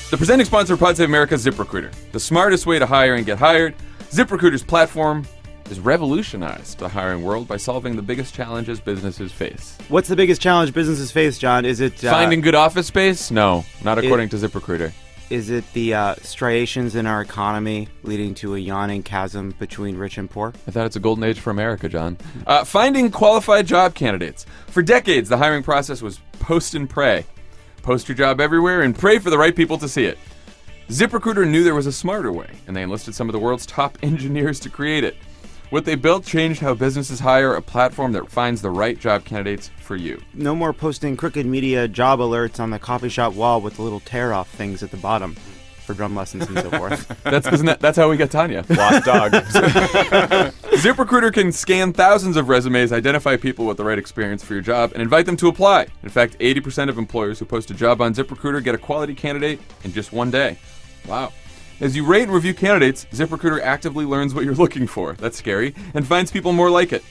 The presenting sponsor of Pod Save America is ZipRecruiter, the smartest way to hire and get hired. ZipRecruiter's platform has revolutionized the hiring world by solving the biggest challenges businesses face. What's the biggest challenge businesses face, John? Is it finding good office space? No, not according to ZipRecruiter. Is it the striations in our economy leading to a yawning chasm between rich and poor? I thought it's a golden age for America, John. Finding qualified job candidates. For decades, the hiring process was post and pray. Post your job everywhere and pray for the right people to see it. ZipRecruiter knew there was a smarter way, and they enlisted some of the world's top engineers to create it. What they built changed how businesses hire, a platform that finds the right job candidates for you. No more posting crooked media job alerts on the coffee shop wall with the little tear-off things at the bottom for drum lessons and so forth. That's how we get Tanya. Lost dog. ZipRecruiter can scan thousands of resumes, identify people with the right experience for your job, and invite them to apply. In fact, 80% of employers who post a job on ZipRecruiter get a quality candidate in just one day. Wow. As you rate and review candidates, ZipRecruiter actively learns what you're looking for. That's scary. And finds people more like it.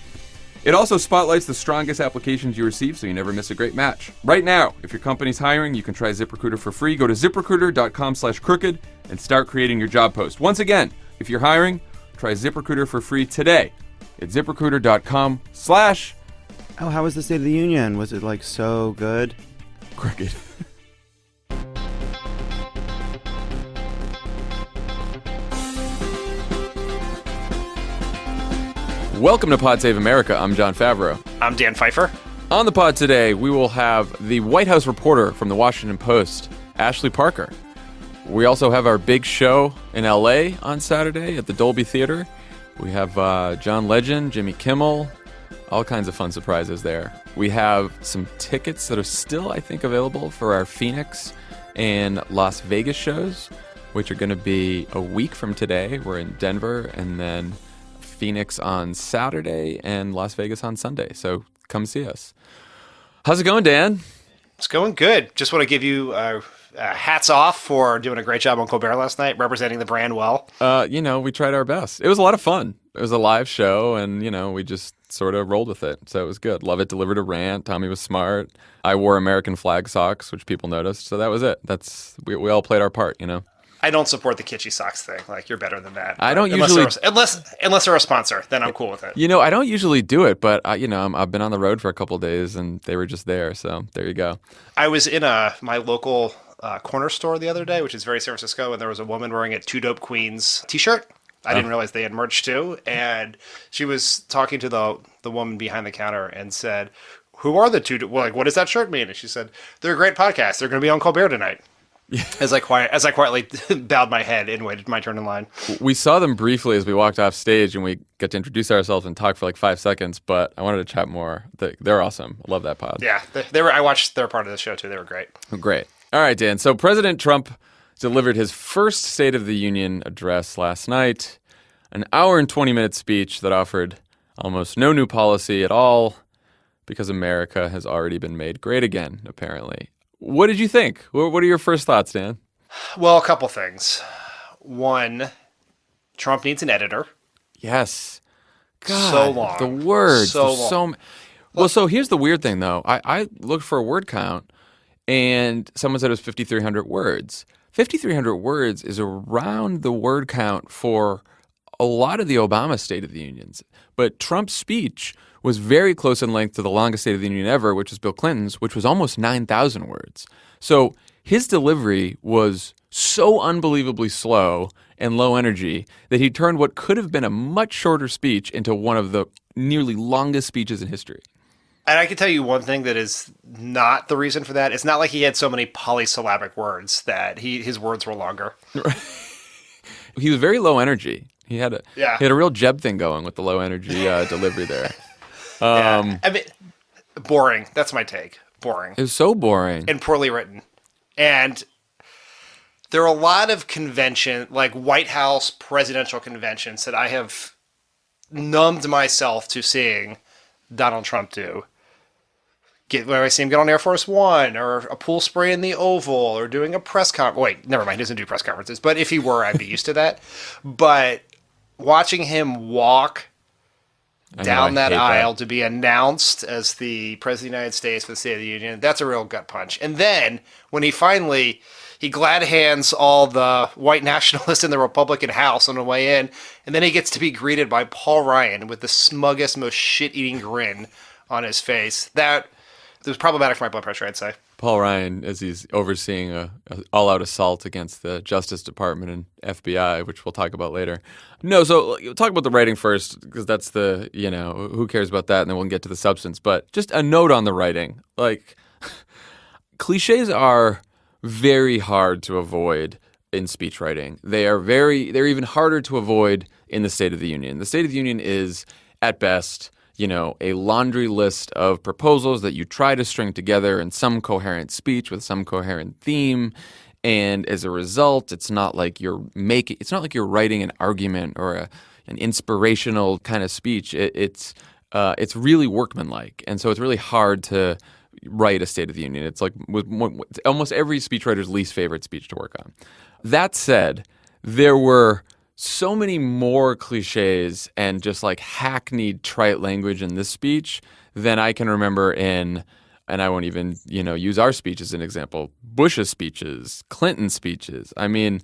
It also spotlights the strongest applications you receive so you never miss a great match. Right now, if your company's hiring, you can try ZipRecruiter for free. Go to ZipRecruiter.com/crooked and start creating your job post. Once again, if you're hiring, try ZipRecruiter for free today at ZipRecruiter.com/ Oh, how was the State of the Union? Was it so good? crooked. Welcome to Pod Save America. I'm Jon Favreau. I'm Dan Pfeiffer. On the pod today, we will have the White House reporter from the Washington Post, Ashley Parker. We also have our big show in L.A. on Saturday at the Dolby Theater. We have John Legend, Jimmy Kimmel, all kinds of fun surprises there. We have some tickets that are still, I think, available for our Phoenix and Las Vegas shows, which are going to be a week from today. We're in Denver, and then Phoenix on Saturday and Las Vegas on Sunday. So come see us. How's it going, Dan? It's going good. Just want to give you hats off for doing a great job on Colbert last night, representing the brand well. We tried our best. It was a lot of fun. It was a live show, and, we just sort of rolled with it. So it was good. Lovett delivered a rant. Tommy was smart. I wore American flag socks, which people noticed. So that was it. We all played our part, I don't support the kitschy socks thing. You're better than that. I don't usually, unless they're a sponsor, then I'm cool with it. I don't usually do it, but I've been on the road for a couple of days, and they were just there. So there you go. I was in my local corner store the other day, which is very San Francisco, and there was a woman wearing a Two Dope Queens T-shirt. I didn't realize they had merch too, and she was talking to the woman behind the counter and said, "Who are the two? What does that shirt mean?" And she said, "They're a great podcast. They're going to be on Colbert tonight." Yeah. As I quietly bowed my head and waited my turn in line. We saw them briefly as we walked off stage, and we got to introduce ourselves and talk for 5 seconds, but I wanted to chat more. They're awesome. I love that pod. Yeah, they were. I watched their part of the show too. They were great. Great. All right, Dan. So President Trump delivered his first State of the Union address last night, an hour and 20-minute speech that offered almost no new policy at all because America has already been made great again, apparently. What did you think? What are your first thoughts, Dan? Well, a couple things. One, Trump needs an editor. Yes. God, so long. The words. So long. So here's the weird thing, though. I looked for a word count, and someone said it was 5,300 words. 5,300 words is around the word count for a lot of the Obama State of the Unions. But Trump's speech was very close in length to the longest State of the Union ever, which was Bill Clinton's, which was almost 9,000 words. So his delivery was so unbelievably slow and low energy that he turned what could have been a much shorter speech into one of the nearly longest speeches in history. And I can tell you one thing that is not the reason for that. It's not like he had so many polysyllabic words that his words were longer. He was very low energy. He had a real Jeb thing going with the low energy delivery there. Boring. That's my take. Boring. It was so boring. And poorly written. And there are a lot of White House presidential conventions that I have numbed myself to seeing Donald Trump do. When I see him get on Air Force One, or a pool spray in the Oval, or doing a press conference. Wait, never mind. He doesn't do press conferences. But if he were, I'd be used to that. But watching him walk down that aisle to be announced as the President of the United States for the State of the Union, that's a real gut punch. And then when he finally He glad hands all the white nationalists in the Republican House on the way in, and then he gets to be greeted by Paul Ryan with the smuggest, most shit-eating grin on his face. That was problematic for my blood pressure, I'd say. Paul Ryan, as he's overseeing a all-out assault against the Justice Department and FBI, which we'll talk about later. No, so talk about the writing first, because that's the, who cares about that, and then we'll get to the substance. But just a note on the writing. Like, cliches are very hard to avoid in speech writing. They're even harder to avoid in the State of the Union. The State of the Union is, at best, a laundry list of proposals that you try to string together in some coherent speech with some coherent theme. And as a result, it's not like you're writing an argument or an inspirational kind of speech. It's really workmanlike. And so it's really hard to write a State of the Union. It's like it's almost every speechwriter's least favorite speech to work on. That said, there were so many more cliches and just like hackneyed trite language in this speech than I can remember and I won't even, use our speech as an example, Bush's speeches, Clinton's speeches. I mean,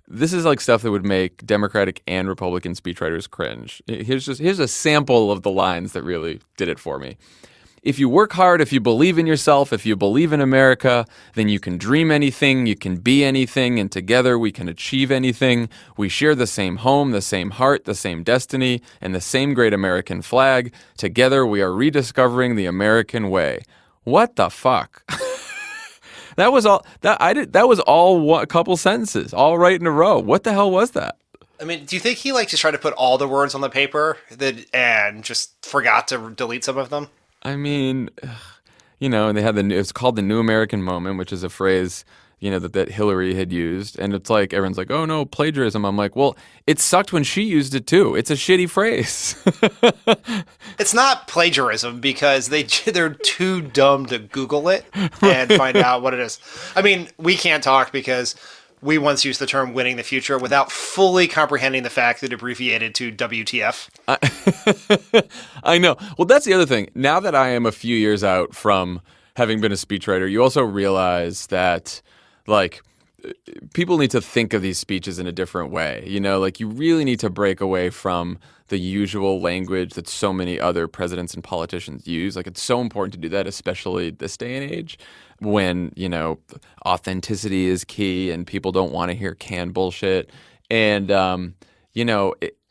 this is like stuff that would make Democratic and Republican speechwriters cringe. Here's a sample of the lines that really did it for me. If you work hard, if you believe in yourself, if you believe in America, then you can dream anything, you can be anything, and together we can achieve anything. We share the same home, the same heart, the same destiny, and the same great American flag. Together we are rediscovering the American way. What the fuck? That was all. That was all a couple sentences, all right in a row. What the hell was that? I mean, do you think he just tried to put all the words on the paper and just forgot to delete some of them? I mean, and they had it's called the New American Moment, which is a phrase, that Hillary had used. And it's like, everyone's like, oh no, plagiarism. I'm like, well, it sucked when she used it too. It's a shitty phrase. It's not plagiarism because they're too dumb to Google it and find out what it is. I mean, we can't talk because we once used the term winning the future without fully comprehending the fact that it abbreviated to WTF. I know. Well, that's the other thing. Now that I am a few years out from having been a speechwriter, you also realize that, like, people need to think of these speeches in a different way. You really need to break away from the usual language that so many other presidents and politicians use. Like, it's so important to do that, especially this day and age when, authenticity is key and people don't want to hear canned bullshit. And,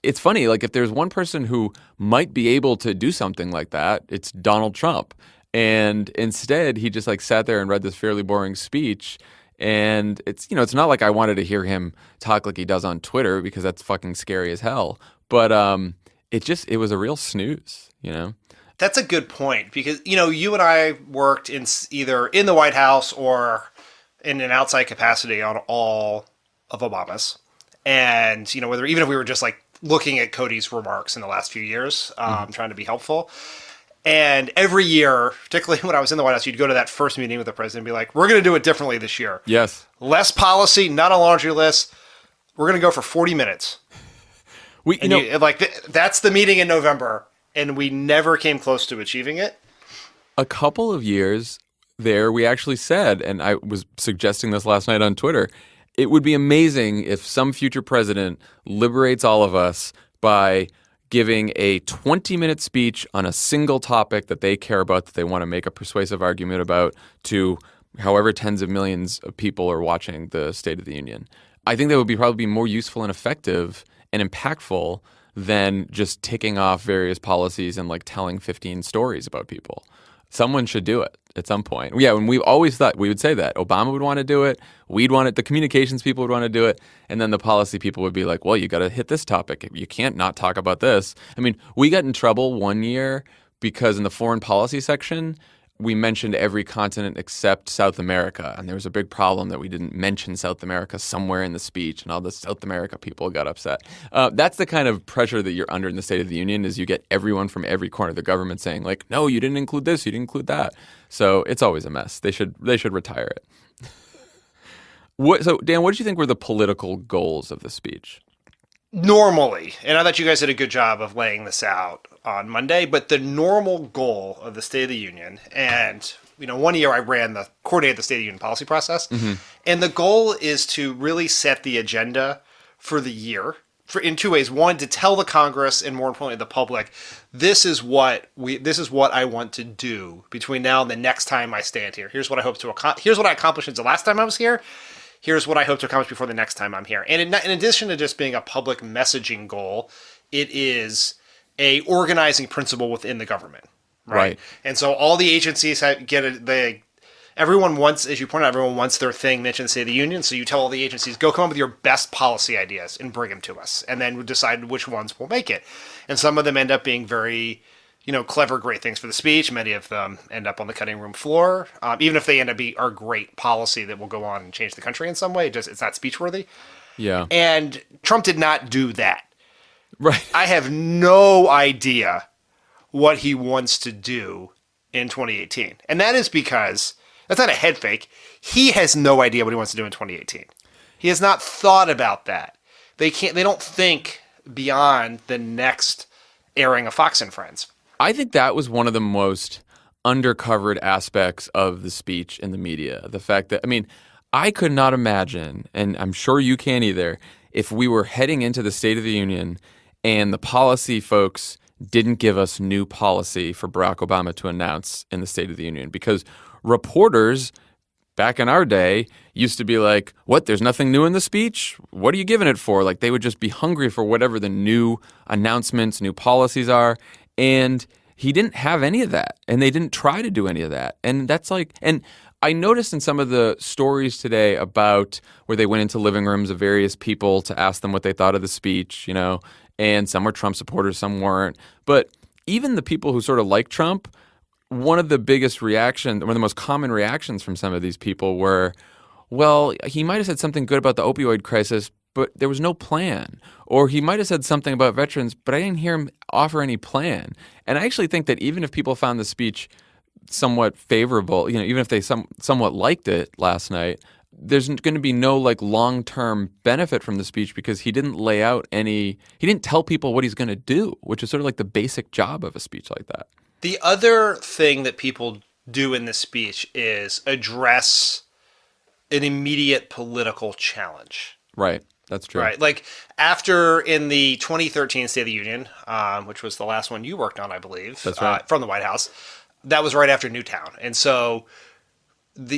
it's funny, like, if there's one person who might be able to do something like that, it's Donald Trump. And instead, he just sat there and read this fairly boring speech. And it's not like I wanted to hear him talk like he does on Twitter because that's fucking scary as hell. But it was a real snooze, That's a good point because, you and I worked either in the White House or in an outside capacity on all of Obama's. And, even if we were just looking at Cody's remarks in the last few years, trying to be helpful. And every year, particularly when I was in the White House, you'd go to that first meeting with the president and be like, we're going to do it differently this year. Yes. Less policy, not a laundry list. We're going to go for 40 minutes. That's the meeting in November. And we never came close to achieving it. A couple of years there, we actually said, and I was suggesting this last night on Twitter, it would be amazing if some future president liberates all of us by giving a 20-minute speech on a single topic that they care about, that they want to make a persuasive argument about, to however tens of millions of people are watching the State of the Union. I think that would probably be more useful and effective and impactful than just ticking off various policies and telling 15 stories about people. Someone should do it at some point. Yeah, and we've always thought we would say that. Obama would want to do it. We'd want it. The communications people would want to do it. And then the policy people would be like, well, you got to hit this topic. You can't not talk about this. I mean, we got in trouble one year because in the foreign policy section, we mentioned every continent except South America. And there was a big problem that we didn't mention South America somewhere in the speech. And all the South America people got upset. That's the kind of pressure that you're under in the State of the Union, is you get everyone from every corner of the government saying no, you didn't include this, you didn't include that. So it's always a mess. They should retire it. So Dan, what did you think were the political goals of the speech? Normally, and I thought you guys did a good job of laying this out on Monday, but the normal goal of the State of the Union, and 1 year I coordinated the State of the Union policy process. And the goal is to really set the agenda for the year in two ways. One, to tell the Congress and more importantly the public, this is what I want to do between now and the next time I stand here. Here's what I hope to accomplish. Here's what I accomplished since the last time I was here. Here's what I hope to accomplish before the next time I'm here. And in addition to just being a public messaging goal, it is a organizing principle within the government. Right. And so all the agencies everyone wants, as you point out, everyone wants their thing mentioned in the State of the Union. So you tell all the agencies, go come up with your best policy ideas and bring them to us. And then we decide which ones will make it. And some of them end up being very, clever, great things for the speech. Many of them end up on the cutting room floor. Even if they end up are great policy that will go on and change the country in some way, it's not speech worthy. Yeah. And Trump did not do that. Right. I have no idea what he wants to do in 2018. And that is because that's not a head fake. He has no idea what he wants to do in 2018. He has not thought about that. They don't think beyond the next airing of Fox and Friends. I think that was one of the most undercovered aspects of the speech in the media. The fact that, I could not imagine, and I'm sure you can't either, if we were heading into the State of the Union and the policy folks didn't give us new policy for Barack Obama to announce in the State of the Union. Because reporters back in our day used to be like, what, there's nothing new in the speech? What are you giving it for? Like, they would just be hungry for whatever the new announcements, new policies are. And he didn't have any of that. And they didn't try to do any of that. And that's and I noticed in some of the stories today about where they went into living rooms of various people to ask them what they thought of the speech, and some were Trump supporters, some weren't. But even the people who sort of like Trump, one of the most common reactions from some of these people were, well, he might have said something good about the opioid crisis, but there was no plan. Or he might have said something about veterans, but I didn't hear him offer any plan. And I actually think that even if people found the speech somewhat favorable, even if they somewhat liked it last night, there's going to be no long-term benefit from the speech because he didn't he didn't tell people what he's going to do, which is sort of like the basic job of a speech like that. The other thing that people do in this speech is address an immediate political challenge. Right. That's true. Right. Like after in the 2013 State of the Union, which was the last one you worked on, I believe. That's right. From the White House. That was right after Newtown. And so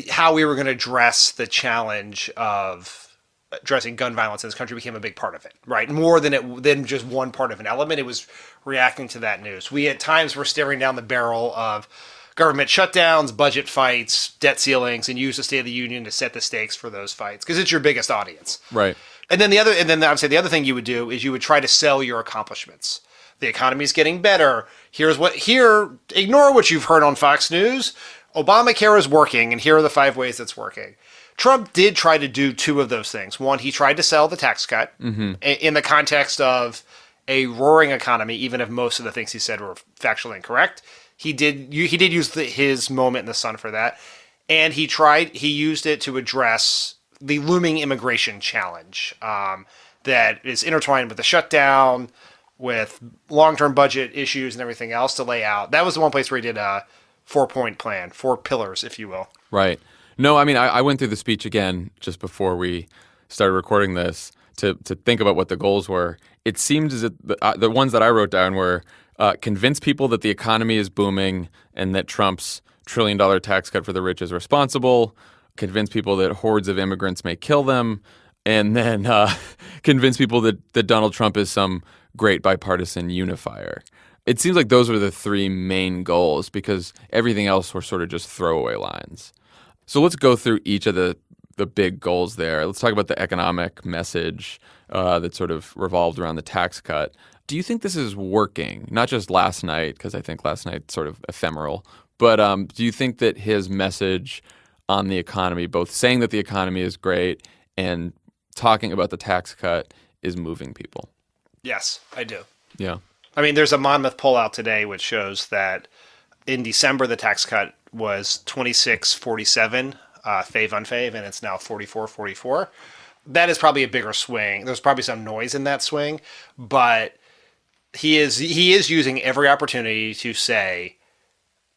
how we were going to address the challenge of addressing gun violence in this country became a big part of it, right? More than just one part of an element. It was reacting to that news. We at times were staring down the barrel of government shutdowns, budget fights, debt ceilings, and use the State of the Union to set the stakes for those fights because it's your biggest audience. Right. And then I would say the other thing you would do is you would try to sell your accomplishments. The economy's getting better. Ignore what you've heard on Fox News. Obamacare is working, and here are the 5 ways it's working. Trump did try to do 2 of those things. One, he tried to sell the tax cut in the context of a roaring economy, even if most of the things he said were factually incorrect. He did use his moment in the sun for that. And he used it to address the looming immigration challenge that is intertwined with the shutdown, with long-term budget issues and everything else to lay out. That was the one place where he did a 4-point plan, 4 pillars, if you will. Right. No, I went through the speech again just before we started recording this to think about what the goals were. It seemed as if the ones that I wrote down were convince people that the economy is booming and that Trump's $1 trillion tax cut for the rich is responsible, convince people that hordes of immigrants may kill them, and then convince people that Donald Trump is some great bipartisan unifier. It seems like those were the 3 main goals because everything else were sort of just throwaway lines. So let's go through each of the big goals there. Let's talk about the economic message that sort of revolved around the tax cut. Do you think this is working? Not just last night, because I think last night sort of ephemeral, but do you think that his message on the economy, both saying that the economy is great and talking about the tax cut, is moving people? Yes, I do. Yeah. There's a Monmouth poll out today which shows that in December the tax cut was 26-47, fave-unfave, and it's now 44-44. That is probably a bigger swing. There's probably some noise in that swing, but he is using every opportunity to say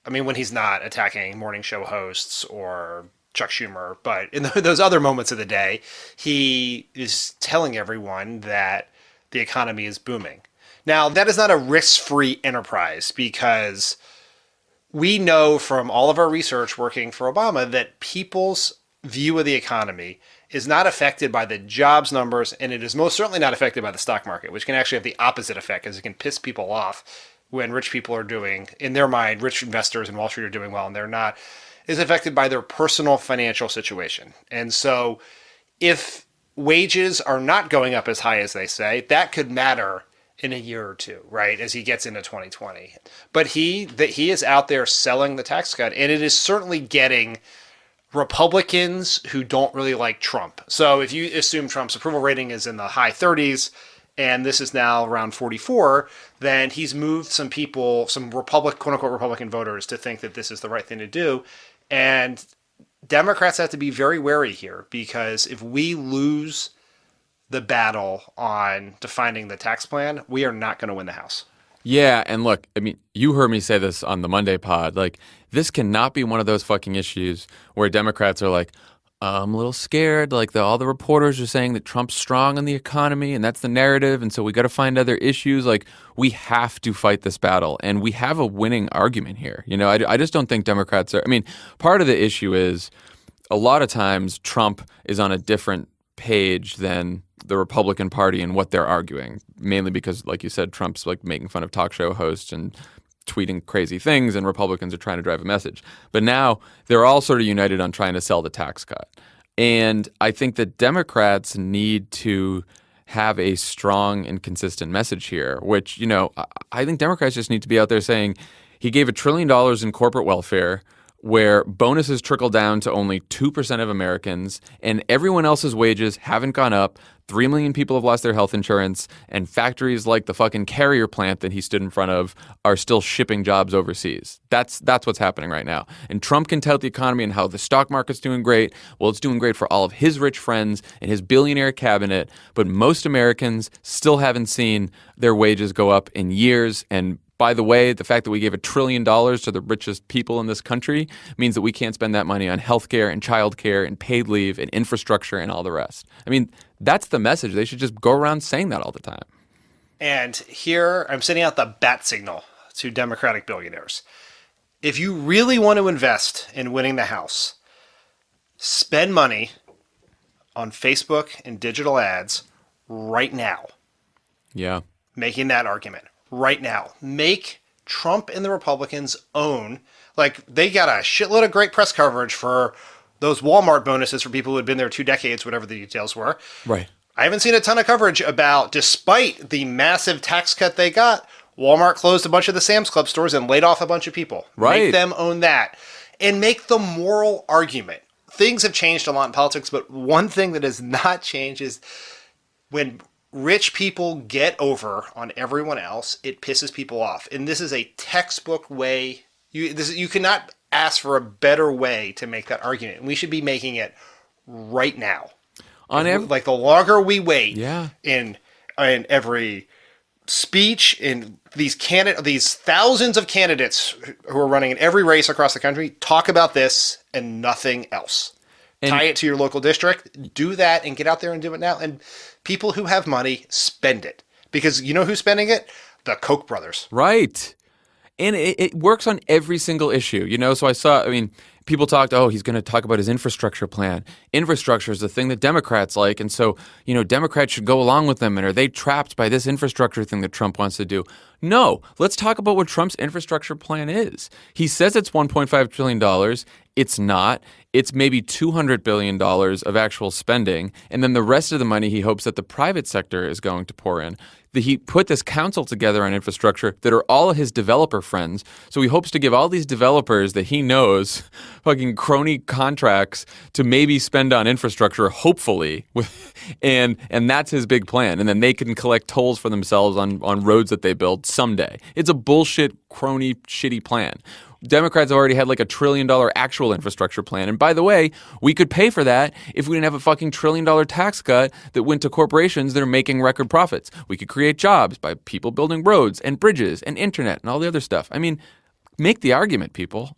I mean, when he's not attacking morning show hosts or Chuck Schumer, but in those other moments of the day, he is telling everyone that the economy is booming. Now, that is not a risk-free enterprise because we know from all of our research working for Obama that people's view of the economy is not affected by the jobs numbers, and it is most certainly not affected by the stock market, which can actually have the opposite effect because it can piss people off when rich people are doing, in their mind, rich investors in Wall Street are doing well and they're not, is affected by their personal financial situation. And so if wages are not going up as high as they say, that could matter in a year or two, right, as he gets into 2020. But he is out there selling the tax cut, and it is certainly getting Republicans who don't really like Trump. So if you assume Trump's approval rating is in the high 30s, and this is now around 44, then he's moved some people, some quote-unquote Republican voters to think that this is the right thing to do. And Democrats have to be very wary here because if we lose the battle on defining the tax plan, we are not going to win the House. Yeah, and look, I mean, you heard me say this on the Monday pod. Like, this cannot be one of those fucking issues where Democrats are like, I'm a little scared. Like, all the reporters are saying that Trump's strong on the economy, and that's the narrative, and so we got to find other issues. Like, we have to fight this battle, and we have a winning argument here. You know, I just don't think Democrats are. I mean, part of the issue is a lot of times Trump is on a different page than the Republican Party and what they're arguing, mainly because, like you said, Trump's like making fun of talk show hosts and tweeting crazy things, and Republicans are trying to drive a message. But now they're all sort of united on trying to sell the tax cut. And I think that Democrats need to have a strong and consistent message here, which, you know, I think Democrats just need to be out there saying he gave $1 trillion in corporate welfare, where bonuses trickle down to only 2% of Americans, and everyone else's wages haven't gone up. 3 million people have lost their health insurance, and factories like the fucking Carrier plant that he stood in front of are still shipping jobs overseas. That's what's happening right now. And Trump can tout the economy and how the stock market's doing great. Well, it's doing great for all of his rich friends and his billionaire cabinet, but most Americans still haven't seen their wages go up in years. And by the way, the fact that we gave $1 trillion to the richest people in this country means that we can't spend that money on healthcare and childcare and paid leave and infrastructure and all the rest. I mean, that's the message. They should just go around saying that all the time. And here I'm sending out the bat signal to Democratic billionaires. If you really want to invest in winning the House, spend money on Facebook and digital ads right now. Yeah. Making that argument. Right now. Make Trump and the Republicans own, like, they got a shitload of great press coverage for those Walmart bonuses for people who had been there 2 decades, whatever the details were. Right. I haven't seen a ton of coverage about, despite the massive tax cut they got, Walmart closed a bunch of the Sam's Club stores and laid off a bunch of people. Right. Make them own that. And make the moral argument. Things have changed a lot in politics, but one thing that has not changed is when rich people get over on everyone else, it pisses people off. And this is a textbook way. You cannot ask for a better way to make that argument. And we should be making it right now. Like, the longer we wait in every speech, in these thousands of candidates who are running in every race across the country, talk about this and nothing else. Tie it to your local district. Do that and get out there and do it now. And people who have money, spend it. Because you know who's spending it? The Koch brothers. Right. And it works on every single issue, you know? So people talked, he's going to talk about his infrastructure plan. Infrastructure is the thing that Democrats like. And so, you know, Democrats should go along with them. And are they trapped by this infrastructure thing that Trump wants to do? No. Let's talk about what Trump's infrastructure plan is. He says it's $1.5 trillion. It's not. It's maybe $200 billion of actual spending. And then the rest of the money he hopes that the private sector is going to pour in. He put this council together on infrastructure that are all his developer friends. So he hopes to give all these developers that he knows fucking crony contracts to maybe spend on infrastructure, hopefully. And that's his big plan. And then they can collect tolls for themselves on roads that they build someday. It's a bullshit, crony, shitty plan. Democrats have already had like $1 trillion actual infrastructure plan. And by the way, we could pay for that if we didn't have a fucking $1 trillion tax cut that went to corporations that are making record profits. We could create jobs by people building roads and bridges and internet and all the other stuff. I mean, make the argument, people.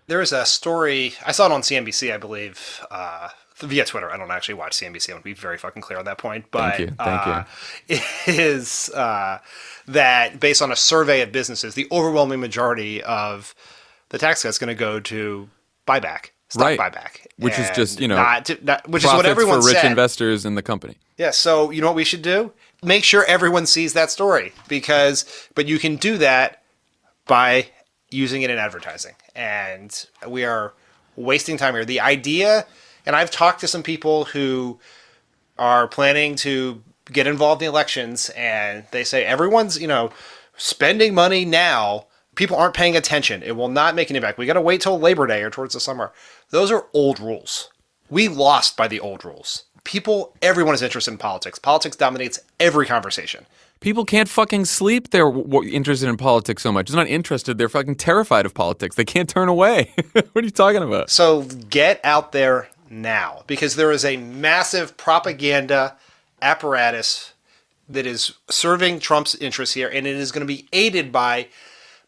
There is a story, I saw it on CNBC, I believe, via Twitter. I don't actually watch CNBC. I want to be very fucking clear on that point. But Thank you. It is that based on a survey of businesses, the overwhelming majority of the tax cut is going to go to buyback, stock buyback. Which is just, which is what everyone for rich said. investors in the company. Yeah, so you know what we should do? Make sure everyone sees that story but you can do that by using it in advertising. And we are wasting time here. The idea, and I've talked to some people who are planning to get involved in elections, and they say everyone's, spending money now. People aren't paying attention. It will not make any back. We got to wait till Labor Day or towards the summer. Those are old rules. We lost by the old rules. Everyone is interested in politics. Politics dominates every conversation. People can't fucking sleep. They're interested in politics so much. They're not interested. They're fucking terrified of politics. They can't turn away. What are you talking about? So get out there now, because there is a massive propaganda apparatus that is serving Trump's interests here, and it is going to be aided by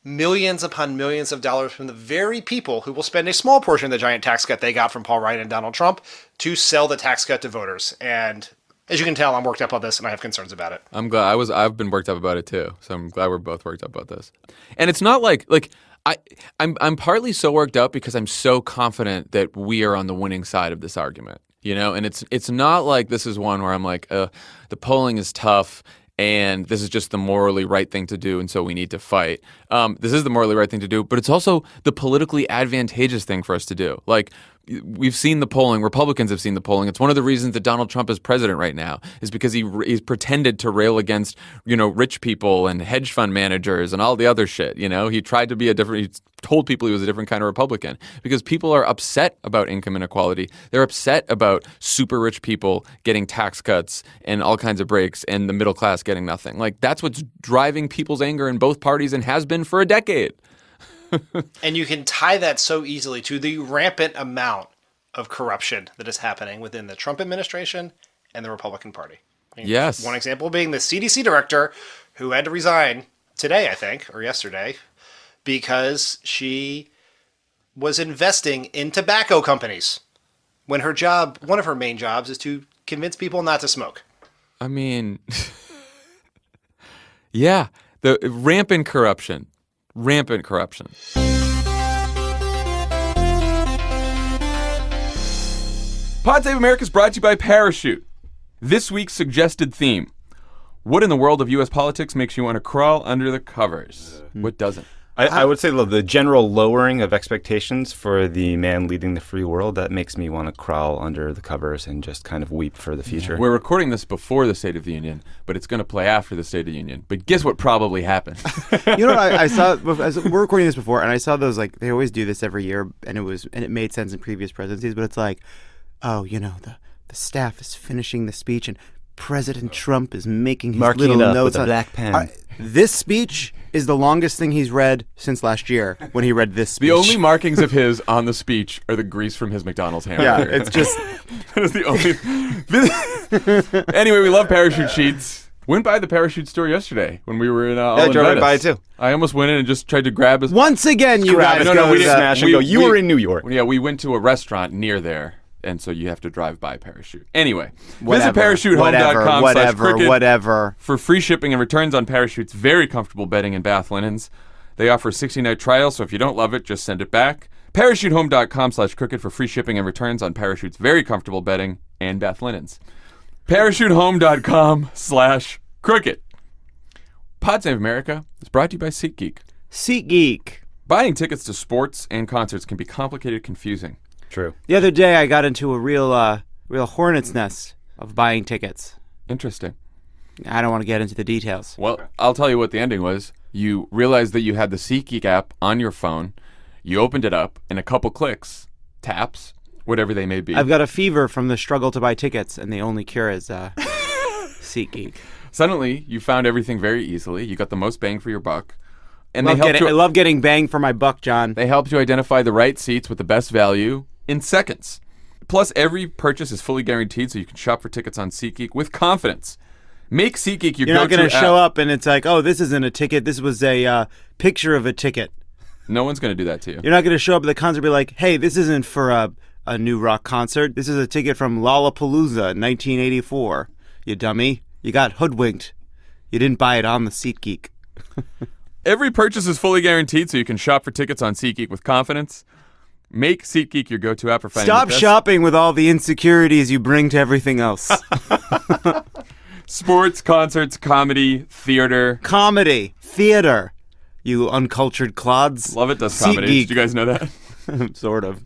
millions upon millions of dollars from the very people who will spend a small portion of the giant tax cut they got from Paul Ryan and Donald Trump to sell the tax cut to voters. And as you can tell, I'm worked up on this, and I have concerns about it. I'm glad. I've been worked up about it too. So I'm glad we're both worked up about this. And it's not like I'm partly so worked up because I'm so confident that we are on the winning side of this argument. And it's not like this is one where I'm like, the polling is tough and this is just the morally right thing to do, and so we need to fight. This is the morally right thing to do, but it's also the politically advantageous thing for us to do. Like, we've seen the polling. Republicans have seen the polling. It's one of the reasons that Donald Trump is president right now is because he's pretended to rail against, rich people and hedge fund managers and all the other shit. He tried to be he told people he was a different kind of Republican because people are upset about income inequality. They're upset about super rich people getting tax cuts and all kinds of breaks and the middle class getting nothing. Like, that's what's driving people's anger in both parties and has been for a decade. And you can tie that so easily to the rampant amount of corruption that is happening within the Trump administration and the Republican Party. Yes. One example being the CDC director who had to resign today, I think, or yesterday, because she was investing in tobacco companies when one of her main jobs is to convince people not to smoke. I mean, yeah, the rampant corruption. Rampant corruption. Pod Save America is brought to you by Parachute. This week's suggested theme. What in the world of U.S. politics makes you want to crawl under the covers? What doesn't? I would say the general lowering of expectations for the man leading the free world, that makes me want to crawl under the covers and just kind of weep for the future. We're recording this before the State of the Union, but it's going to play after the State of the Union. But guess what probably happened? I saw, we're recording this before, and I saw those, like, they always do this every year, and it made sense in previous presidencies, but it's like, the staff is finishing the speech, and President Trump is making his marking little it up notes with a black pen. This speech is the longest thing he's read since last year when he read this speech. The only markings of his on the speech are the grease from his McDonald's hamburger. Yeah, it's just... That is the only... Anyway, we love parachute sheets. Went by the parachute store yesterday when we were in I drove right by it too. I almost went in and just tried to grab his... Once again, you guys No, go we to didn't smash and go, you were in New York. Yeah, we went to a restaurant near there. And so you have to drive by Parachute. Anyway, Whatever, visit parachutehome.com/crooked whatever. for free shipping and returns on Parachute's very comfortable bedding and bath linens. They offer a 60-night trial, so if you don't love it, just send it back. Parachutehome.com/crooked for free shipping and returns on Parachute's very comfortable bedding and bath linens. Parachutehome.com/crooked. Pod Save America is brought to you by SeatGeek. SeatGeek. Buying tickets to sports and concerts can be complicated, confusing. True. The other day, I got into a real hornet's nest of buying tickets. Interesting. I don't want to get into the details. Well, I'll tell you what the ending was. You realized that you had the SeatGeek app on your phone. You opened it up, and a couple clicks, taps, whatever they may be. I've got a fever from the struggle to buy tickets, and the only cure is SeatGeek. Suddenly, you found everything very easily. You got the most bang for your buck. And I love getting bang for my buck, John. They helped you identify the right seats with the best value in seconds. Plus, every purchase is fully guaranteed, so you can shop for tickets on SeatGeek with confidence. Make SeatGeek your go-to You're not going to app. show up and it's like, oh, this isn't a ticket. This was a picture of a ticket. No one's going to do that to you. You're not going to show up at the concert and be like, hey, this isn't for a new rock concert. This is a ticket from Lollapalooza 1984. You dummy. You got hoodwinked. You didn't buy it on the SeatGeek. Every purchase is fully guaranteed, so you can shop for tickets on SeatGeek with confidence. Make SeatGeek your go-to app for finding Stop the best shopping with all the insecurities you bring to everything else. sports, concerts, comedy, theater. Comedy. Theater. You uncultured clods. Lovett does comedy. SeatGeek. Did you guys know that? Sort of.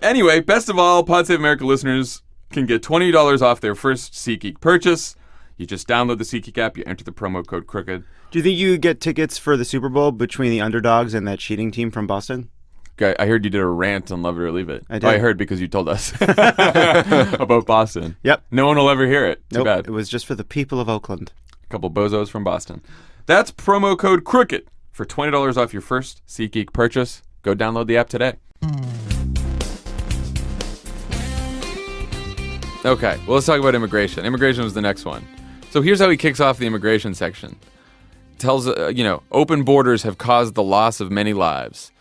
Anyway, best of all, Pod Save America listeners can get $20 off their first SeatGeek purchase. You just download the SeatGeek app, you enter the promo code CROOKED. Do you think you get tickets for the Super Bowl between the underdogs and that cheating team from Boston? Okay, I heard you did a rant on Love It or Leave It. I did. Oh, I heard because you told us about Boston. Yep. No one will ever hear it. Too Nope. bad. It was just for the people of Oakland. A couple bozos from Boston. That's promo code CROOKED for $20 off your first SeatGeek purchase. Go download the app today. Okay, well, let's talk about immigration. Immigration was the next one. So here's how he kicks off the immigration section. Tells, open borders have caused the loss of many lives.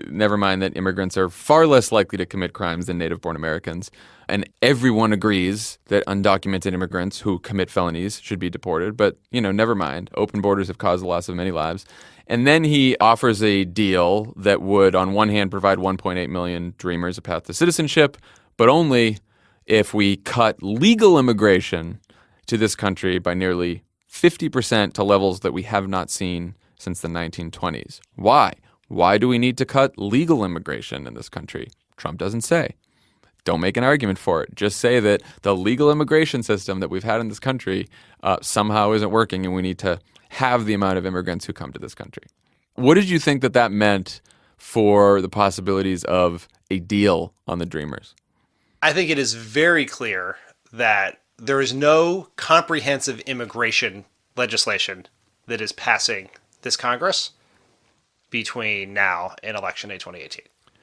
Never mind that immigrants are far less likely to commit crimes than native-born Americans. And everyone agrees that undocumented immigrants who commit felonies should be deported. But, never mind. Open borders have caused the loss of many lives. And then he offers a deal that would, on one hand, provide 1.8 million Dreamers a path to citizenship, but only if we cut legal immigration to this country by nearly 50% to levels that we have not seen since the 1920s. Why? Why do we need to cut legal immigration in this country? Trump doesn't say. Don't make an argument for it. Just say that the legal immigration system that we've had in this country somehow isn't working and we need to have the amount of immigrants who come to this country. What did you think that meant for the possibilities of a deal on the Dreamers? I think it is very clear that there is no comprehensive immigration legislation that is passing this Congress between now and Election Day 2018.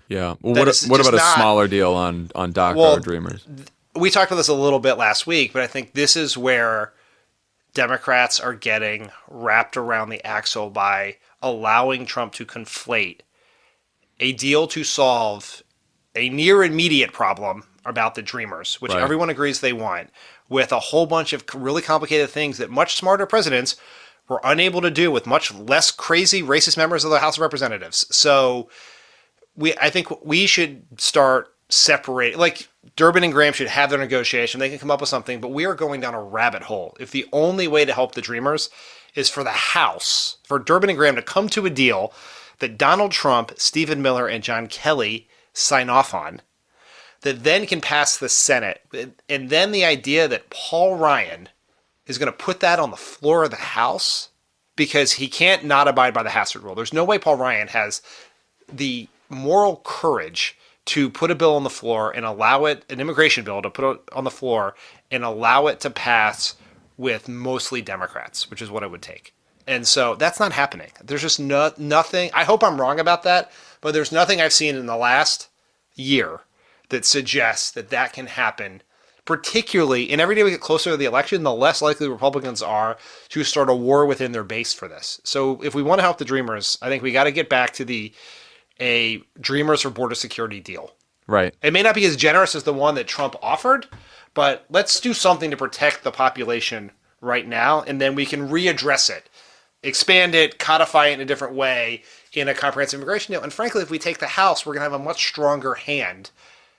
Yeah. Well, what about a smaller deal on DACA or Dreamers? We talked about this a little bit last week, but I think this is where Democrats are getting wrapped around the axle by allowing Trump to conflate a deal to solve a near immediate problem about the Dreamers, which Right. everyone agrees they want, with a whole bunch of really complicated things that much smarter presidents were unable to do with much less crazy racist members of the House of Representatives. So I think we should start separating, like Durbin and Graham should have their negotiation. They can come up with something, but we are going down a rabbit hole. If the only way to help the Dreamers is for the House, for Durbin and Graham to come to a deal that Donald Trump, Stephen Miller, and John Kelly sign off on, that then can pass the Senate. And then the idea that Paul Ryan is going to put that on the floor of the House because he can't not abide by the Hassard rule. There's no way Paul Ryan has the moral courage to put a bill on the floor and allow it, an immigration bill, to put it on the floor and allow it to pass with mostly Democrats, which is what it would take. And so that's not happening. There's just nothing. I hope I'm wrong about that, but there's nothing I've seen in the last year that suggests that can happen, particularly, and every day we get closer to the election, the less likely Republicans are to start a war within their base for this. So if we want to help the Dreamers, I think we got to get back to a Dreamers for border security deal. Right. It may not be as generous as the one that Trump offered, but let's do something to protect the population right now, and then we can readdress it, expand it, codify it in a different way in a comprehensive immigration deal. And frankly, if we take the House, we're going to have a much stronger hand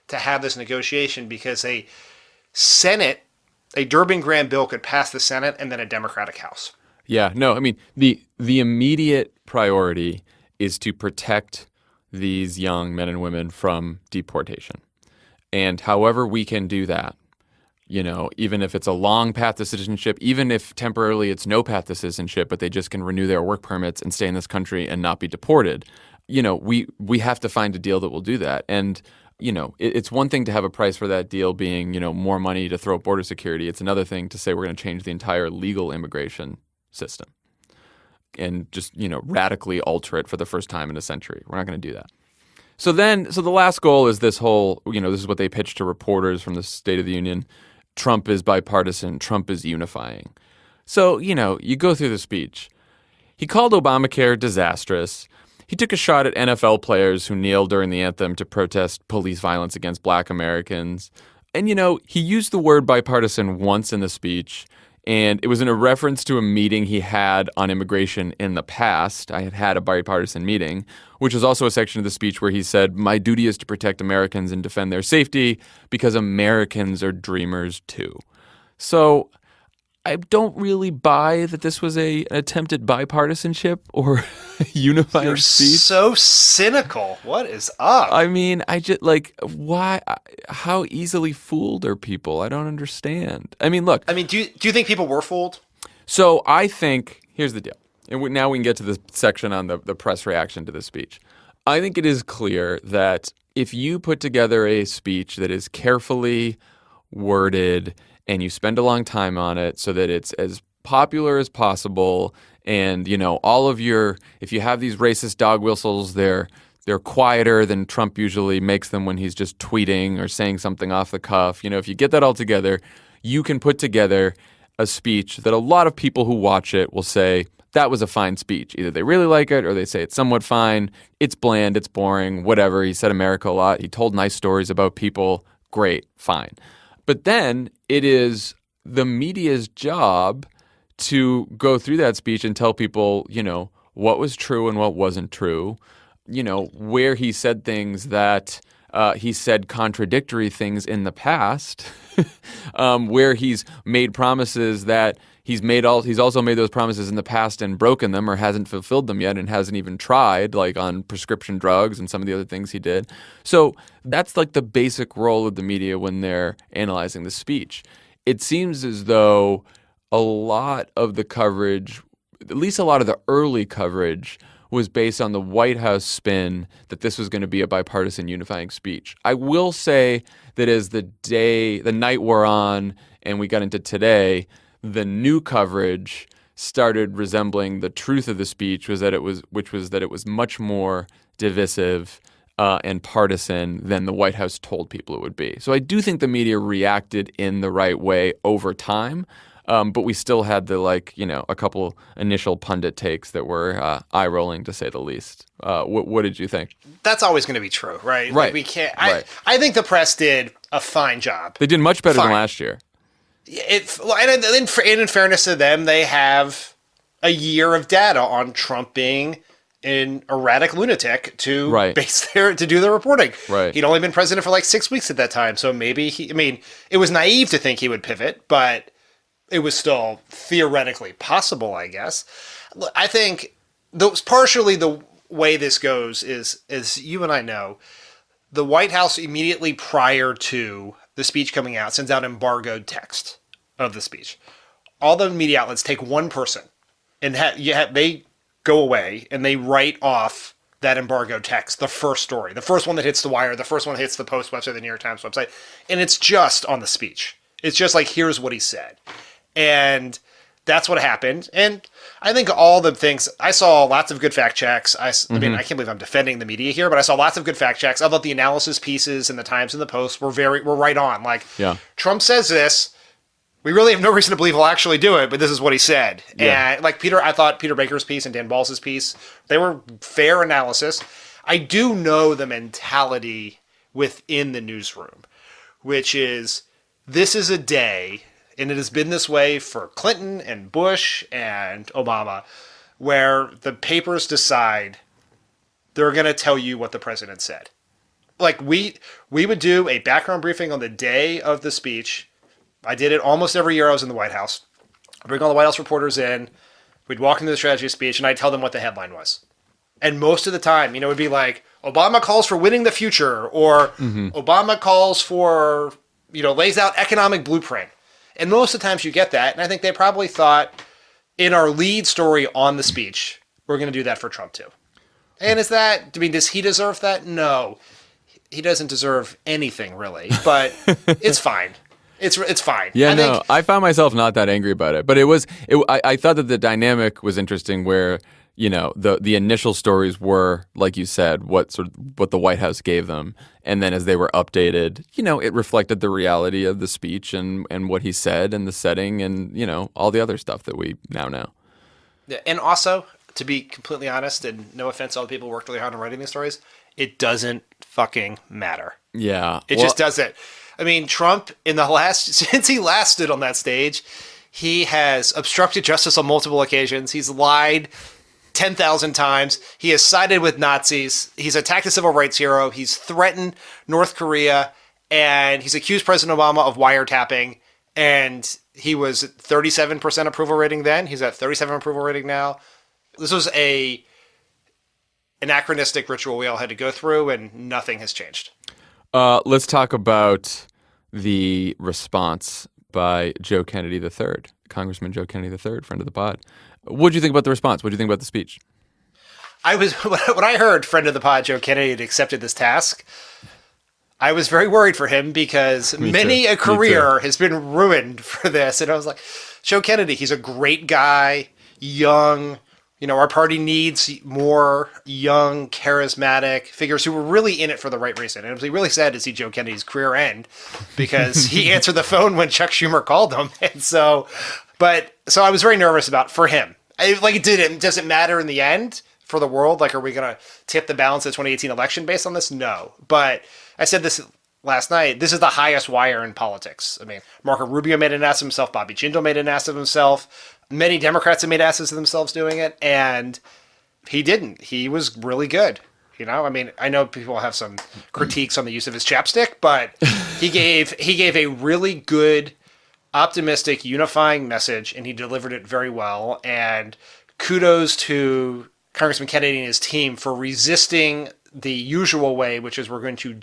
to have this negotiation, because a Durbin-Graham bill could pass the Senate and then a Democratic House. Yeah, no, I mean, the immediate priority is to protect these young men and women from deportation. And however we can do that, even if it's a long path to citizenship, even if temporarily it's no path to citizenship, but they just can renew their work permits and stay in this country and not be deported, we have to find a deal that will do that. And it's one thing to have a price for that deal being, more money to throw at border security. It's another thing to say we're going to change the entire legal immigration system and just, radically alter it for the first time in a century. We're not going to do that. So the last goal is this whole, this is what they pitched to reporters from the State of the Union. Trump is bipartisan. Trump is unifying. So, you go through the speech. He called Obamacare disastrous. he took a shot at NFL players who kneeled during the anthem to protest police violence against black Americans. And, he used the word bipartisan once in the speech, and it was in a reference to a meeting he had on immigration in the past. I had had a bipartisan meeting, which was also a section of the speech where he said, "My duty is to protect Americans and defend their safety because Americans are dreamers too." So I don't really buy that this was an attempt at bipartisanship or unifying You're speech. so cynical. What is up? I mean, I just why? How easily fooled are people? I don't understand. I mean, look. do you think people were fooled? So I think here's the deal. And now we can get to this section on the press reaction to the speech. I think it is clear that if you put together a speech that is carefully worded and you spend a long time on it so that it's as popular as possible, and if you have these racist dog whistles, they're quieter than Trump usually makes them when he's just tweeting or saying something off the cuff. If you get that all together, you can put together a speech that a lot of people who watch it will say, that was a fine speech. Either they really like it or they say it's somewhat fine. It's bland, it's boring, whatever. He said America a lot. He told nice stories about people. Great, fine. But then it is the media's job to go through that speech and tell people, what was true and what wasn't true, where he said things that he said contradictory things in the past, where he's made promises that he's also made those promises in the past and broken them or hasn't fulfilled them yet and hasn't even tried, like on prescription drugs and some of the other things he did. So that's like the basic role of the media when they're analyzing the speech. It seems as though a lot of the coverage, at least a lot of the early coverage, was based on the White House spin that this was going to be a bipartisan unifying speech. I will say that as the night wore on and we got into today, the new coverage started resembling the truth of the speech, which was that it was much more divisive and partisan than the White House told people it would be. So I do think the media reacted in the right way over time. But we still had a couple initial pundit takes that were eye-rolling, to say the least. What did you think? That's always going to be true, right? Right. We can't. Right. I think the press did a fine job. They did much better Fine. than last year. And in fairness to them, they have a year of data on Trump being an erratic lunatic to do the reporting. Right. He'd only been president for 6 weeks at that time, so maybe it was naive to think he would pivot, but it was still theoretically possible, I guess. I think partially the way this goes is, as you and I know, the White House immediately prior to the speech coming out sends out embargoed text of the speech. All the media outlets take one person and they go away and they write off that embargoed text, the first story, the first one that hits the wire, the first one that hits the Post website, the New York Times website, and it's just on the speech. It's just here's what he said. And that's what happened. And I think all the things, I saw lots of good fact checks. I mean, I can't believe I'm defending the media here, but I saw lots of good fact checks. I thought the analysis pieces in the Times and the Post were right on. Trump says this. We really have no reason to believe he'll actually do it, but this is what he said. Yeah. And I thought Peter Baker's piece and Dan Balz's piece, they were fair analysis. I do know the mentality within the newsroom, which is this is a day, and it has been this way for Clinton and Bush and Obama, where the papers decide they're going to tell you what the president said. We would do a background briefing on the day of the speech. I did it almost every year I was in the White House. I'd bring all the White House reporters in. We'd walk into the strategy speech, and I'd tell them what the headline was. And most of the time, it would be Obama calls for winning the future, or Obama calls for, lays out economic blueprint. And most of the times you get that, and I think they probably thought in our lead story on the speech, we're going to do that for Trump too. And does he deserve that? No. He doesn't deserve anything really, but it's fine. It's fine. Yeah, I found myself not that angry about it, but I thought that the dynamic was interesting where, the initial stories were, like you said, what the White House gave them. And then as they were updated, it reflected the reality of the speech and what he said and the setting and, all the other stuff that we now know. And also, to be completely honest, and no offense to all the people who worked really hard on writing these stories, it doesn't fucking matter. Yeah. It just doesn't. I mean, Trump, since he last stood on that stage, he has obstructed justice on multiple occasions. He's lied 10,000 times. He has sided with Nazis. He's attacked a civil rights hero. He's threatened North Korea. And he's accused President Obama of wiretapping. And he was at 37% approval rating then. He's at 37% approval rating now. This was an anachronistic ritual we all had to go through, and nothing has changed. Let's talk about the response by Joe Kennedy III, Congressman Joe Kennedy III, friend of the pod. What did you think about the response? What did you think about the speech? When I heard friend of the pod Joe Kennedy had accepted this task, I was very worried for him because many a career has been ruined for this. And I was like, Joe Kennedy, he's a great guy, young. You know, our party needs more young, charismatic figures who were really in it for the right reason. And it was really sad to see Joe Kennedy's career end because he answered the phone when Chuck Schumer called him. And so I was very nervous for him. Does it matter in the end for the world? Like, are we going to tip the balance of the 2018 election based on this? No. But I said this last night. This is the highest wire in politics. I mean, Marco Rubio made an ass of himself. Bobby Jindal made an ass of himself. Many Democrats have made asses of themselves doing it, and he didn't. He was really good. You know, I mean, I know people have some critiques on the use of his chapstick, but he gave a really good, optimistic, unifying message, and he delivered it very well. And kudos to Congressman Kennedy and his team for resisting the usual way, which is we're going to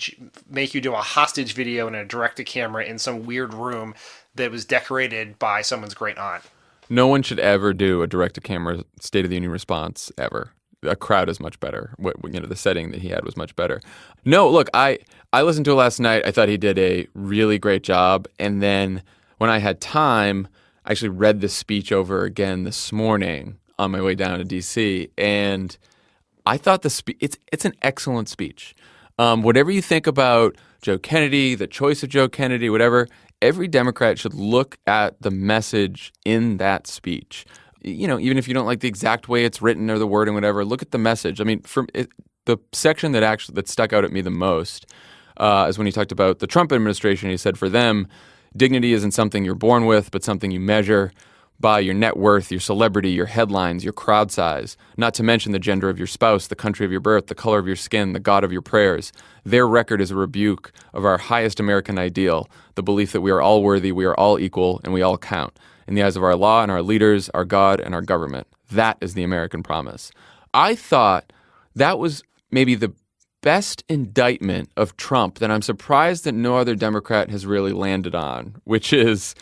make you do a hostage video and a direct-to-camera in some weird room that was decorated by someone's great aunt. No one should ever do a direct-to-camera State of the Union response ever. A crowd is much better. The setting that he had was much better. No, look, I listened to it last night. I thought he did a really great job. And then when I had time, I actually read the speech over again this morning on my way down to D.C. And I thought it's an excellent speech. Whatever you think about Joe Kennedy, the choice of Joe Kennedy, whatever, every Democrat should look at the message in that speech. You know, even if you don't like the exact way it's written or the wording, whatever, look at the message. I mean, the section that stuck out at me the most is when he talked about the Trump administration. He said, for them, dignity isn't something you're born with, but something you measure by your net worth, your celebrity, your headlines, your crowd size, not to mention the gender of your spouse, the country of your birth, the color of your skin, the God of your prayers. Their record is a rebuke of our highest American ideal, the belief that we are all worthy, we are all equal, and we all count in the eyes of our law and our leaders, our God and our government. That is the American promise. I thought that was maybe the best indictment of Trump that I'm surprised that no other Democrat has really landed on, which is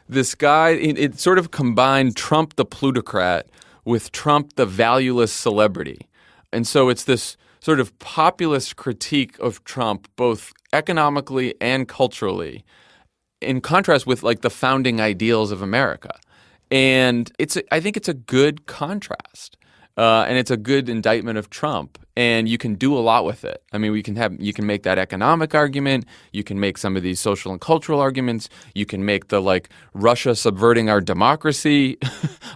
this guy. It sort of combined Trump the plutocrat with Trump the valueless celebrity. And so it's this sort of populist critique of Trump, both economically and culturally, in contrast with like the founding ideals of America. And I think it's a good contrast. And it's a good indictment of Trump, and you can do a lot with it. I mean, you can make that economic argument. You can make some of these social and cultural arguments. You can make the like Russia subverting our democracy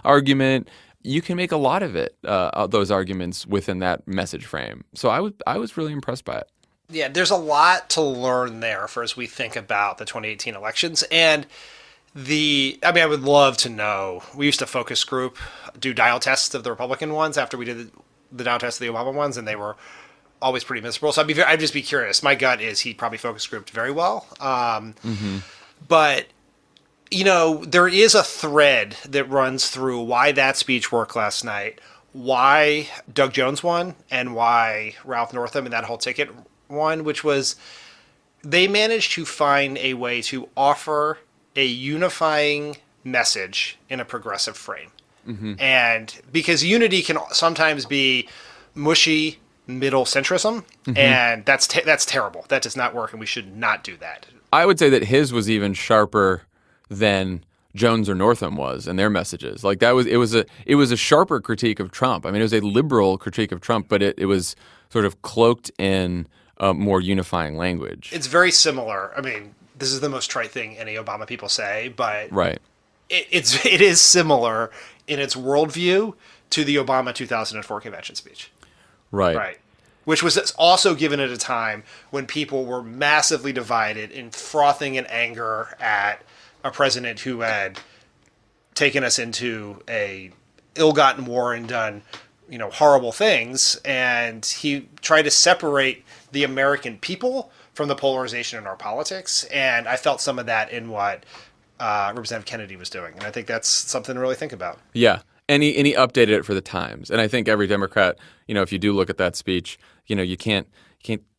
argument. You can make a lot of it, those arguments within that message frame. So I was really impressed by it. Yeah, there's a lot to learn there as we think about the 2018 elections. And I would love to know. We used to focus group do dial tests of the Republican ones after we did the dial test of the Obama ones, and they were always pretty miserable. So I'd just be curious. My gut is he probably focus grouped very well. But you know, there is a thread that runs through why that speech worked last night, why Doug Jones won, and why Ralph Northam and that whole ticket won, which was they managed to find a way to offer a unifying message in a progressive frame. Mm-hmm. And because unity can sometimes be mushy middle centrism, mm-hmm. and that's terrible. That does not work, and we should not do that. I would say that his was even sharper than Jones or Northam was in their messages. Like it was a sharper critique of Trump. I mean, it was a liberal critique of Trump, but it was sort of cloaked in a more unifying language. It's very similar. I mean, this is the most trite thing any Obama people say, but right. it is similar in its worldview to the Obama 2004 convention speech. Right. Which was also given at a time when people were massively divided and frothing in anger at a president who had taken us into a ill-gotten war and done, horrible things. And he tried to separate the American people from the polarization in our politics. And I felt some of that in what Representative Kennedy was doing. And I think that's something to really think about. Yeah. And he updated it for the times. And I think every Democrat, if you do look at that speech, you can't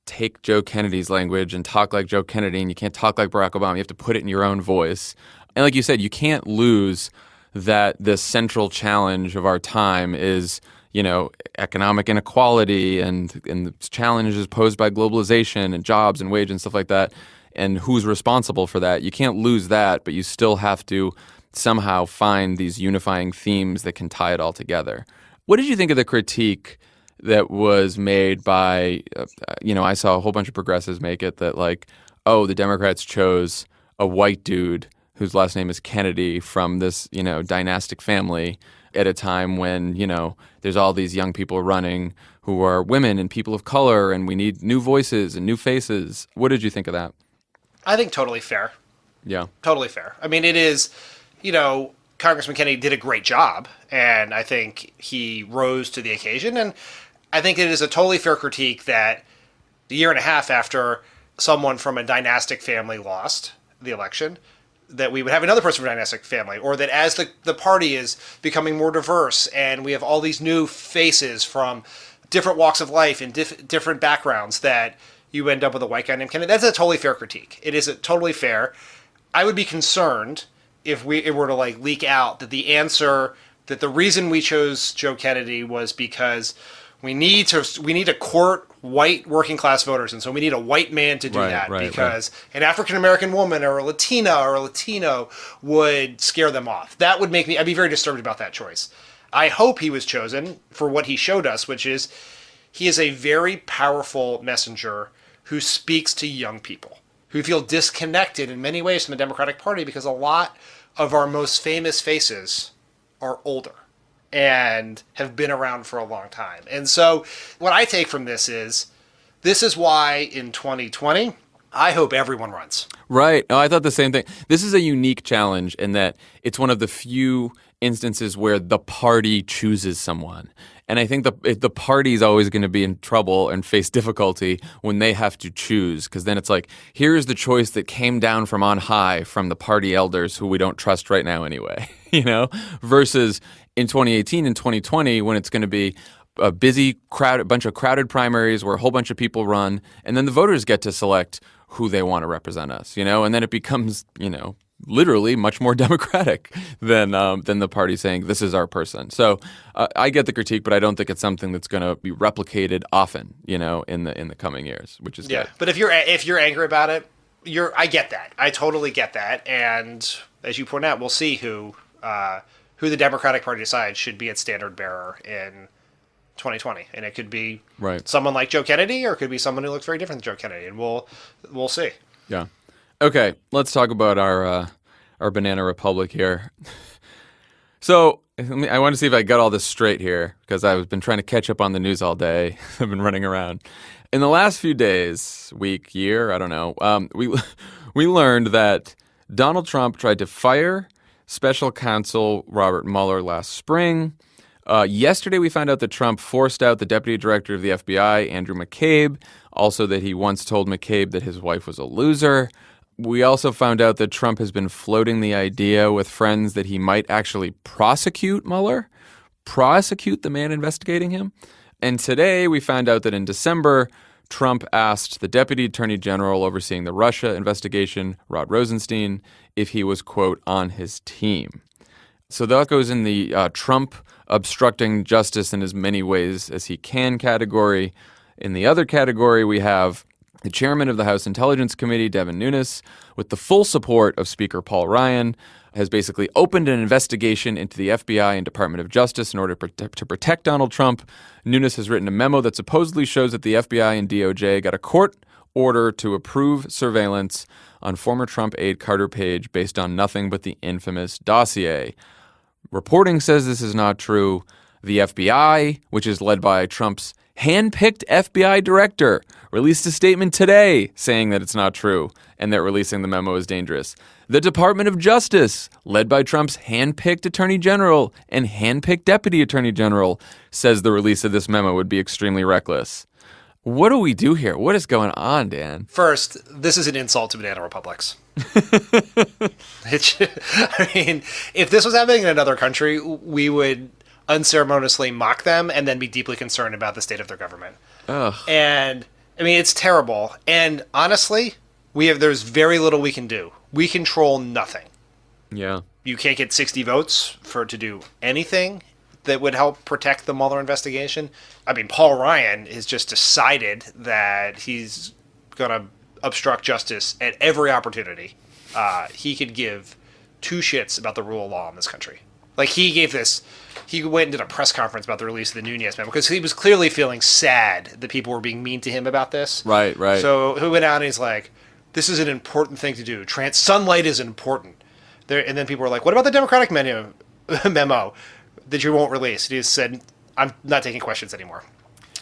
take Joe Kennedy's language and talk like Joe Kennedy, and you can't talk like Barack Obama. You have to put it in your own voice. And like you said, you can't lose that the central challenge of our time is, economic inequality and the challenges posed by globalization and jobs and wage and stuff like that, and who's responsible for that. You can't lose that, but you still have to somehow find these unifying themes that can tie it all together. What did you think of the critique that was made by, I saw a whole bunch of progressives make it that the Democrats chose a white dude whose last name is Kennedy from this, dynastic family at a time when, there's all these young people running who are women and people of color, and we need new voices and new faces. What did you think of that? I think totally fair. Yeah. Totally fair. I mean, it is, Congressman Kennedy did a great job, and I think he rose to the occasion. And I think it is a totally fair critique that a year and a half after someone from a dynastic family lost the election, that we would have another person from a dynastic family, or that as the party is becoming more diverse and we have all these new faces from different walks of life and different backgrounds, that you end up with a white guy named Kennedy. That's a totally fair critique. It is totally fair. I would be concerned if it were to leak out that the reason we chose Joe Kennedy was because we need to court white working class voters, and so we need a white man to do that because an African American woman or a Latina or a Latino would scare them off. That would I'd be very disturbed about that choice. I hope he was chosen for what he showed us, which is he is a very powerful messenger who speaks to young people who feel disconnected in many ways from the Democratic Party because a lot of our most famous faces are older and have been around for a long time. And so what I take from this is why in 2020, I hope everyone runs. Right. Oh, I thought the same thing. This is a unique challenge in that it's one of the few instances where the party chooses someone. And I think the party is always going to be in trouble and face difficulty when they have to choose, because then it's here's the choice that came down from on high from the party elders who we don't trust right now anyway, versus in 2018 and 2020 when it's going to be a busy bunch of crowded primaries where a whole bunch of people run, and then the voters get to select who they want to represent us, and then it becomes, literally much more democratic than the party saying this is our person. So I get the critique, but I don't think it's something that's going to be replicated often, in the coming years, which is good. But if you're angry about it, I get that. I totally get that. And as you point out, we'll see who the Democratic Party decides should be its standard bearer in 2020, and it could be someone like Joe Kennedy, or it could be someone who looks very different than Joe Kennedy, and we'll see. Yeah. Okay, let's talk about our banana republic here. So I want to see if I got all this straight here, because I've been trying to catch up on the news all day. I've been running around. In the last few days, week, year, I don't know, we learned that Donald Trump tried to fire special counsel Robert Mueller last spring. Yesterday, we found out that Trump forced out the deputy director of the FBI, Andrew McCabe, also that he once told McCabe that his wife was a loser. We also found out that Trump has been floating the idea with friends that he might actually prosecute Mueller, prosecute the man investigating him. And today, we found out that in December, Trump asked the deputy attorney general overseeing the Russia investigation, Rod Rosenstein, if he was, quote, on his team. So that goes in the Trump obstructing justice in as many ways as he can category. In the other category, we have the chairman of the House Intelligence Committee, Devin Nunes, with the full support of Speaker Paul Ryan, has basically opened an investigation into the FBI and Department of Justice in order to protect Donald Trump. Nunes has written a memo that supposedly shows that the FBI and DOJ got a court order to approve surveillance on former Trump aide Carter Page based on nothing but the infamous dossier. Reporting says this is not true. The FBI, which is led by Trump's hand-picked FBI director, released a statement today saying that it's not true and that releasing the memo is dangerous. The Department of Justice, led by Trump's hand-picked attorney general and hand-picked deputy attorney general, says the release of this memo would be extremely reckless. What do we do here? What is going on, Dan? First, this is an insult to banana republics. I mean, if this was happening in another country, we would unceremoniously mock them and then be deeply concerned about the state of their government. Ugh. And I mean, it's terrible. And honestly, there's very little we can do. We control nothing. Yeah. You can't get 60 votes to do anything that would help protect the Mueller investigation. I mean, Paul Ryan has just decided that he's going to obstruct justice at every opportunity. He could give two shits about the rule of law in this country. Like, he went and did a press conference about the release of the Nunes memo because he was clearly feeling sad that people were being mean to him about this. Right. So he went out and he's like, this is an important thing to do. Sunlight is important. And then people were like, what about the Democratic memo that you won't release? And he said, I'm not taking questions anymore.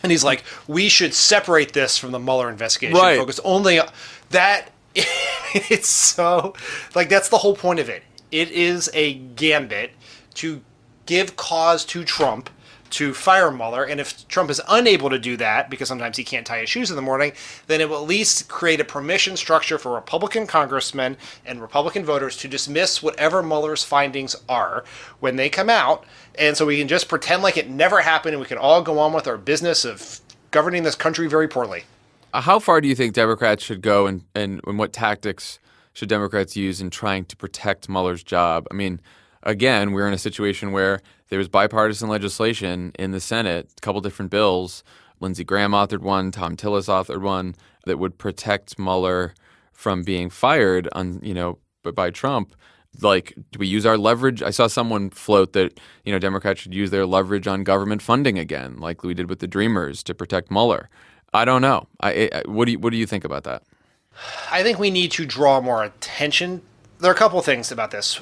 And he's like, we should separate this from the Mueller investigation. Right. Focus only on that. It's so, like, that's the whole point of it. It is a gambit to give cause to Trump to fire Mueller. And if Trump is unable to do that, because sometimes he can't tie his shoes in the morning, then it will at least create a permission structure for Republican congressmen and Republican voters to dismiss whatever Mueller's findings are when they come out. And so we can just pretend like it never happened and we can all go on with our business of governing this country very poorly. How far do you think Democrats should go and what tactics should Democrats use in trying to protect Mueller's job? I mean, again, we're in a situation where there was bipartisan legislation in the Senate, a couple different bills. Lindsey Graham authored one, Tom Tillis authored one that would protect Mueller from being fired by Trump. Like, do we use our leverage? I saw someone float that, Democrats should use their leverage on government funding again, like we did with the Dreamers to protect Mueller. I don't know. What do you think about that? I think we need to draw more attention. There are a couple of things about this.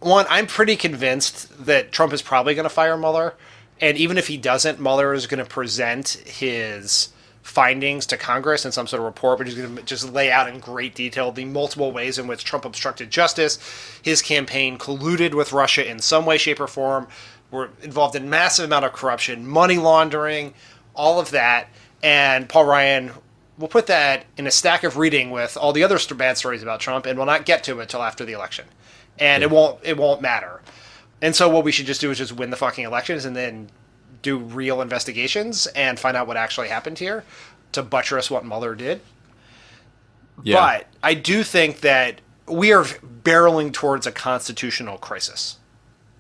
One, I'm pretty convinced that Trump is probably going to fire Mueller. And even if he doesn't, Mueller is going to present his findings to Congress in some sort of report, but he's going to just lay out in great detail the multiple ways in which Trump obstructed justice, his campaign colluded with Russia in some way, shape, or form, were involved in massive amount of corruption, money laundering, all of that. And Paul Ryan will put that in a stack of reading with all the other bad stories about Trump and will not get to it until after the election. And it won't matter. And so what we should just do is just win the fucking elections and then do real investigations and find out what actually happened here to buttress what Mueller did. Yeah. But I do think that we are barreling towards a constitutional crisis.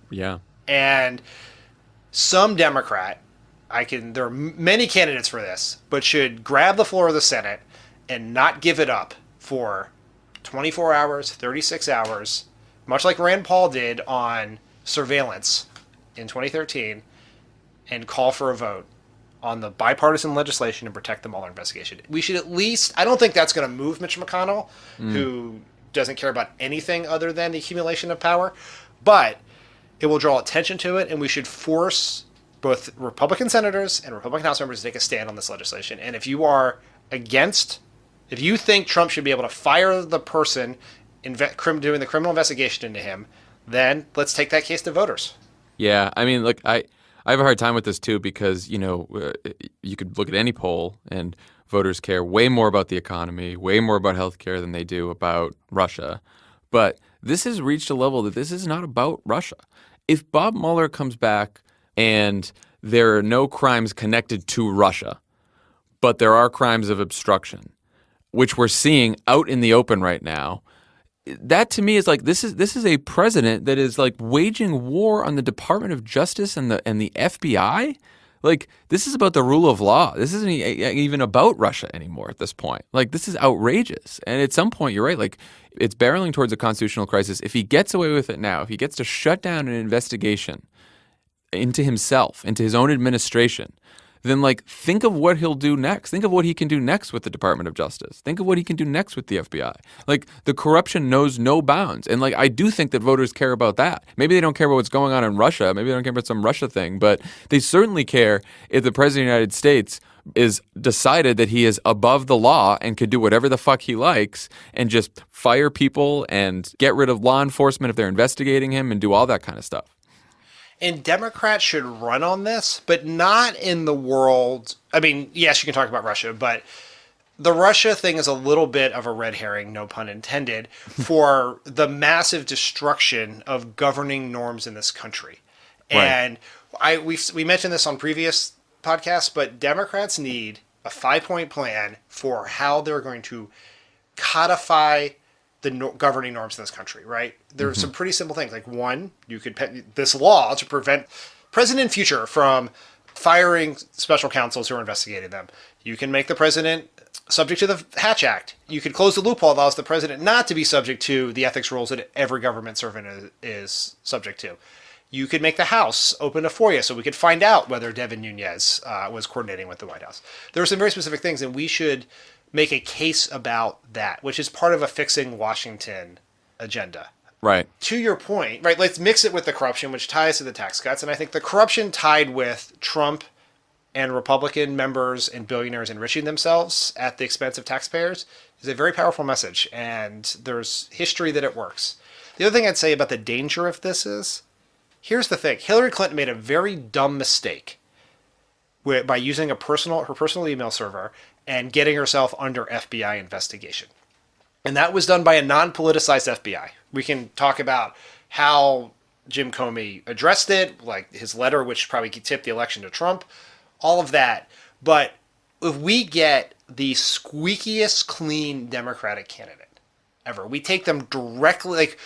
Yeah. And some Democrat, there are many candidates for this, but should grab the floor of the Senate and not give it up for 24 hours, 36 hours, much like Rand Paul did on surveillance in 2013, and call for a vote on the bipartisan legislation to protect the Mueller investigation. We should at least, I don't think that's going to move Mitch McConnell, who doesn't care about anything other than the accumulation of power, but it will draw attention to it, and we should force both Republican senators and Republican House members to take a stand on this legislation. And if you think Trump should be able to fire the person doing the criminal investigation into him, then let's take that case to voters. Yeah, I mean, look, I have a hard time with this too because, you could look at any poll and voters care way more about the economy, way more about healthcare than they do about Russia. But this has reached a level that this is not about Russia. If Bob Mueller comes back and there are no crimes connected to Russia, but there are crimes of obstruction, which we're seeing out in the open right now, that to me is like this is a president that is like waging war on the Department of Justice and the FBI. Like, this is about the rule of law. This isn't even about Russia anymore at this point. Like, this is outrageous. And at some point, you're right. Like, it's barreling towards a constitutional crisis. If he gets away with it now, if he gets to shut down an investigation into himself, into his own administration, then like think of what he'll do next. Think of what he can do next with the Department of Justice. Think of what he can do next with the FBI. Like the corruption knows no bounds. And like I do think that voters care about that. Maybe they don't care about what's going on in Russia. Maybe they don't care about some Russia thing, but they certainly care if the president of the United States is decided that he is above the law and could do whatever the fuck he likes and just fire people and get rid of law enforcement if they're investigating him and do all that kind of stuff. And Democrats should run on this, but not in the world. I mean, yes, you can talk about Russia, but the Russia thing is a little bit of a red herring, no pun intended, for the massive destruction of governing norms in this country. Right. And we mentioned this on previous podcasts, but Democrats need a 5-point plan for how they're going to codify the governing norms in this country, right? There's some pretty simple things. Like one, you could this law to prevent President Future from firing special counsels who are investigating them. You can make the president subject to the Hatch Act. You could close the loophole that allows the president not to be subject to the ethics rules that every government servant is subject to. You could make the House open a FOIA so we could find out whether Devin Nunes was coordinating with the White House. There are some very specific things, and we should make a case about that, which is part of a fixing Washington agenda. Right. To your point, right, let's mix it with the corruption, which ties to the tax cuts. And I think the corruption tied with Trump and Republican members and billionaires enriching themselves at the expense of taxpayers is a very powerful message. And there's history that it works. The other thing I'd say about the danger of this is, here's the thing. Hillary Clinton made a very dumb mistake by using her personal email server and getting herself under FBI investigation. And that was done by a non-politicized FBI. We can talk about how Jim Comey addressed it, like his letter, which probably tipped the election to Trump, all of that. But if we get the squeakiest clean Democratic candidate ever, we take them directly, like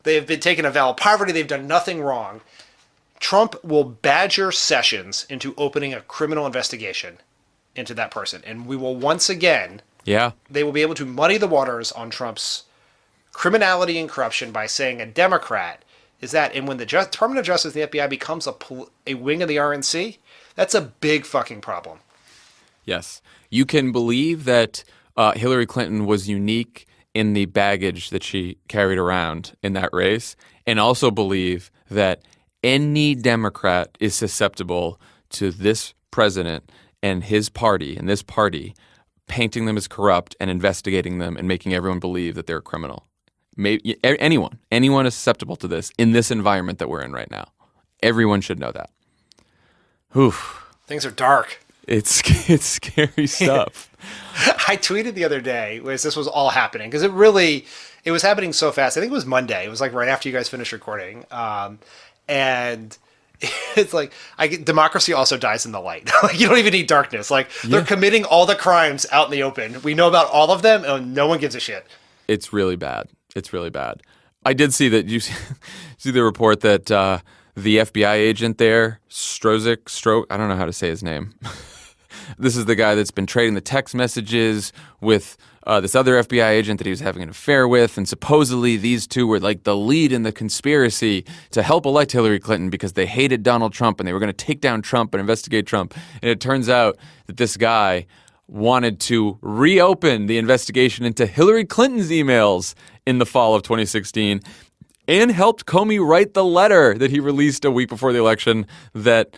they've been taking a vow of poverty, they've done nothing wrong, Trump will badger Sessions into opening a criminal investigation into that person. And we will once again, they will be able to muddy the waters on Trump's criminality and corruption by saying a Democrat is that. And when the Department of Justice and the FBI becomes a wing of the RNC, that's a big fucking problem. Yes. You can believe that Hillary Clinton was unique in the baggage that she carried around in that race, and also believe that any Democrat is susceptible to this president and his party and this party painting them as corrupt and investigating them and making everyone believe that they're a criminal. Maybe anyone is susceptible to this in this environment that we're in right now. Everyone should know that. Oof. Things are dark. It's scary stuff. I tweeted the other day as this was all happening, because it was happening so fast. I think it was Monday. It was like right after you guys finished recording. And it's like democracy also dies in the light. Like you don't even need darkness. Like they're committing all the crimes out in the open. We know about all of them, and no one gives a shit. It's really bad. It's really bad. I did see that you see the report that the FBI agent there, I don't know how to say his name. This is the guy that's been trading the text messages with this other FBI agent that he was having an affair with, and supposedly these two were like the lead in the conspiracy to help elect Hillary Clinton because they hated Donald Trump and they were going to take down Trump and investigate Trump. And it turns out that this guy wanted to reopen the investigation into Hillary Clinton's emails in the fall of 2016 and helped Comey write the letter that he released a week before the election that,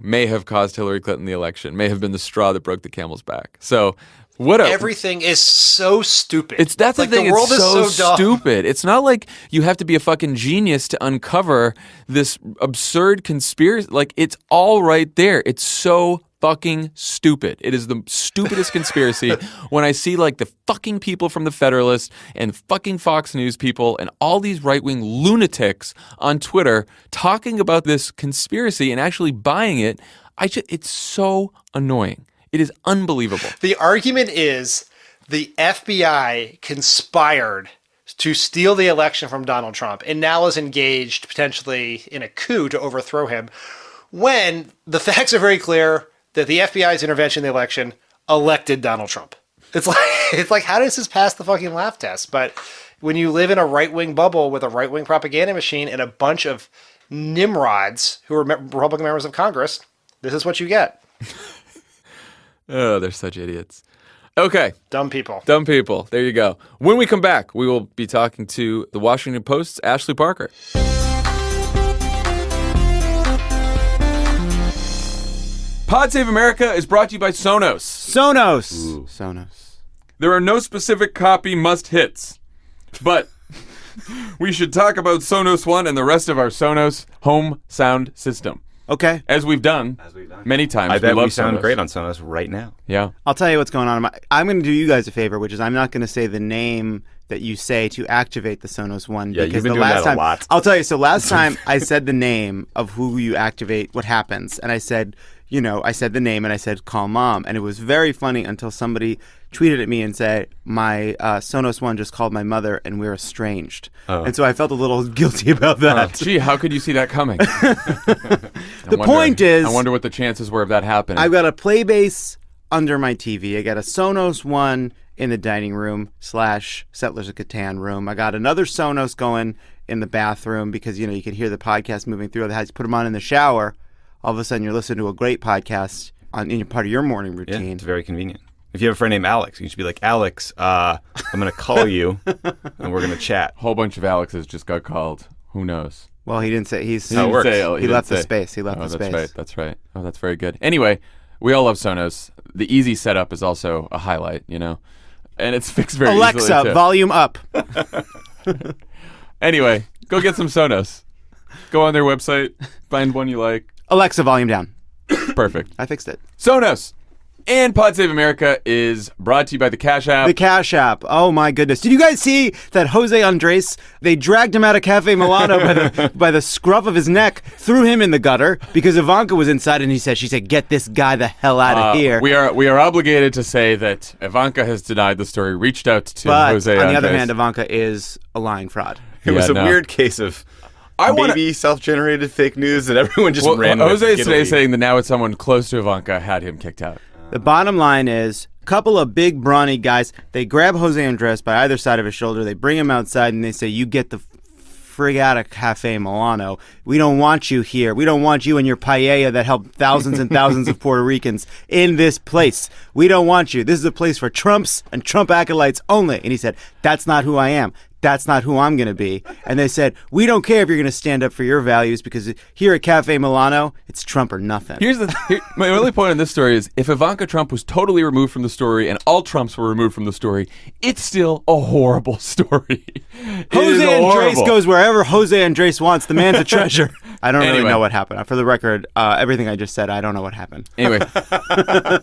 may have caused Hillary Clinton the election, may have been the straw that broke the camel's back. So everything is so stupid. That's the like, thing. The world it's so is so dumb. Stupid. It's not like you have to be a fucking genius to uncover this absurd conspiracy. Like it's all right there. It's so fucking stupid. It is the stupidest conspiracy. When I see like the fucking people from the Federalist and fucking Fox News people and all these right-wing lunatics on Twitter talking about this conspiracy and actually buying it, it's so annoying. It is unbelievable. The argument is the FBI conspired to steal the election from Donald Trump and now is engaged potentially in a coup to overthrow him, when the facts are very clear that the FBI's intervention in the election elected Donald Trump. It's like how does this pass the fucking laugh test? But when you live in a right-wing bubble with a right-wing propaganda machine and a bunch of nimrods who are Republican members of Congress, this is what you get. Oh, they're such idiots. Okay. Dumb people. Dumb people. There you go. When we come back, we will be talking to the Washington Post's Ashley Parker. Pod Save America is brought to you by Sonos. Sonos. There are no specific copy must-hits, but we should talk about Sonos One and the rest of our Sonos home sound system. Okay. As we've done many times. I bet we love sound Sonos. great on Sonos right now. Yeah. I'll tell you what's going on. I'm going to do you guys a favor, which is I'm not going to say the name that you say to activate the Sonos One. Yeah, because you've been the doing last that a time, lot. I'll tell you. So last time I said the name of who you activate, what happens, and I said, I said the name and I said call mom, and it was very funny until somebody tweeted at me and said my Sonos One just called my mother and we're estranged, and so I felt a little guilty about that. Gee, how could you see that coming? The point is, I wonder what the chances were of that happening. I've got a play base under my TV. I got a Sonos One in the dining room / Settlers of Catan room. I got another Sonos going in the bathroom because, you can hear the podcast moving through the house. You put them on in the shower. All of a sudden, you're listening to a great podcast in part of your morning Yeah, routine. it's very convenient. If you have a friend named Alex, you should be like, Alex, I'm going to call you and we're going to chat. A whole bunch of Alexes just got called. Who knows? Well, he didn't say. He didn't works. say- He didn't left the say. space. He left the space. That's right. Oh, that's very good. Anyway, we all love Sonos. The easy setup is also a highlight, and it's fixed very easily, Alexa, too. volume up. Anyway, go get some Sonos. Go on their website, find one you like. Alexa, volume down. Perfect. I fixed it. Sonos and Pod Save America is brought to you by the Cash App. The Cash App. Oh my goodness! Did you guys see that Jose Andres? They dragged him out of Cafe Milano by the scruff of his neck, threw him in the gutter because Ivanka was inside, and she said, "Get this guy the hell out of here." We are obligated to say that Ivanka has denied the story, reached out to But Jose on the Andres. other hand, Ivanka is a lying fraud. It was a no. weird case of maybe self-generated fake news that everyone just ran with. Jose is today giddily. saying that now it's someone close to Ivanka had him kicked out. The bottom line is, a couple of big, brawny guys, they grab Jose Andres by either side of his shoulder, they bring him outside, and they say, "You get the frig out of Cafe Milano. We don't want you here. We don't want you and your paella that helped thousands and thousands of Puerto Ricans in this place. We don't want you. This is a place for Trumps and Trump acolytes only." And he said, "That's not who I am. That's not who I'm going to be." And they said, "We don't care if you're going to stand up for your values because here at Cafe Milano, it's Trump or nothing." My only point in this story is if Ivanka Trump was totally removed from the story and all Trumps were removed from the story, it's still a horrible story. Jose Andres goes wherever Jose Andres wants. The man's a treasure. I don't really Anyway. know what happened. For the record, everything I just said, I don't know what happened. Anyway,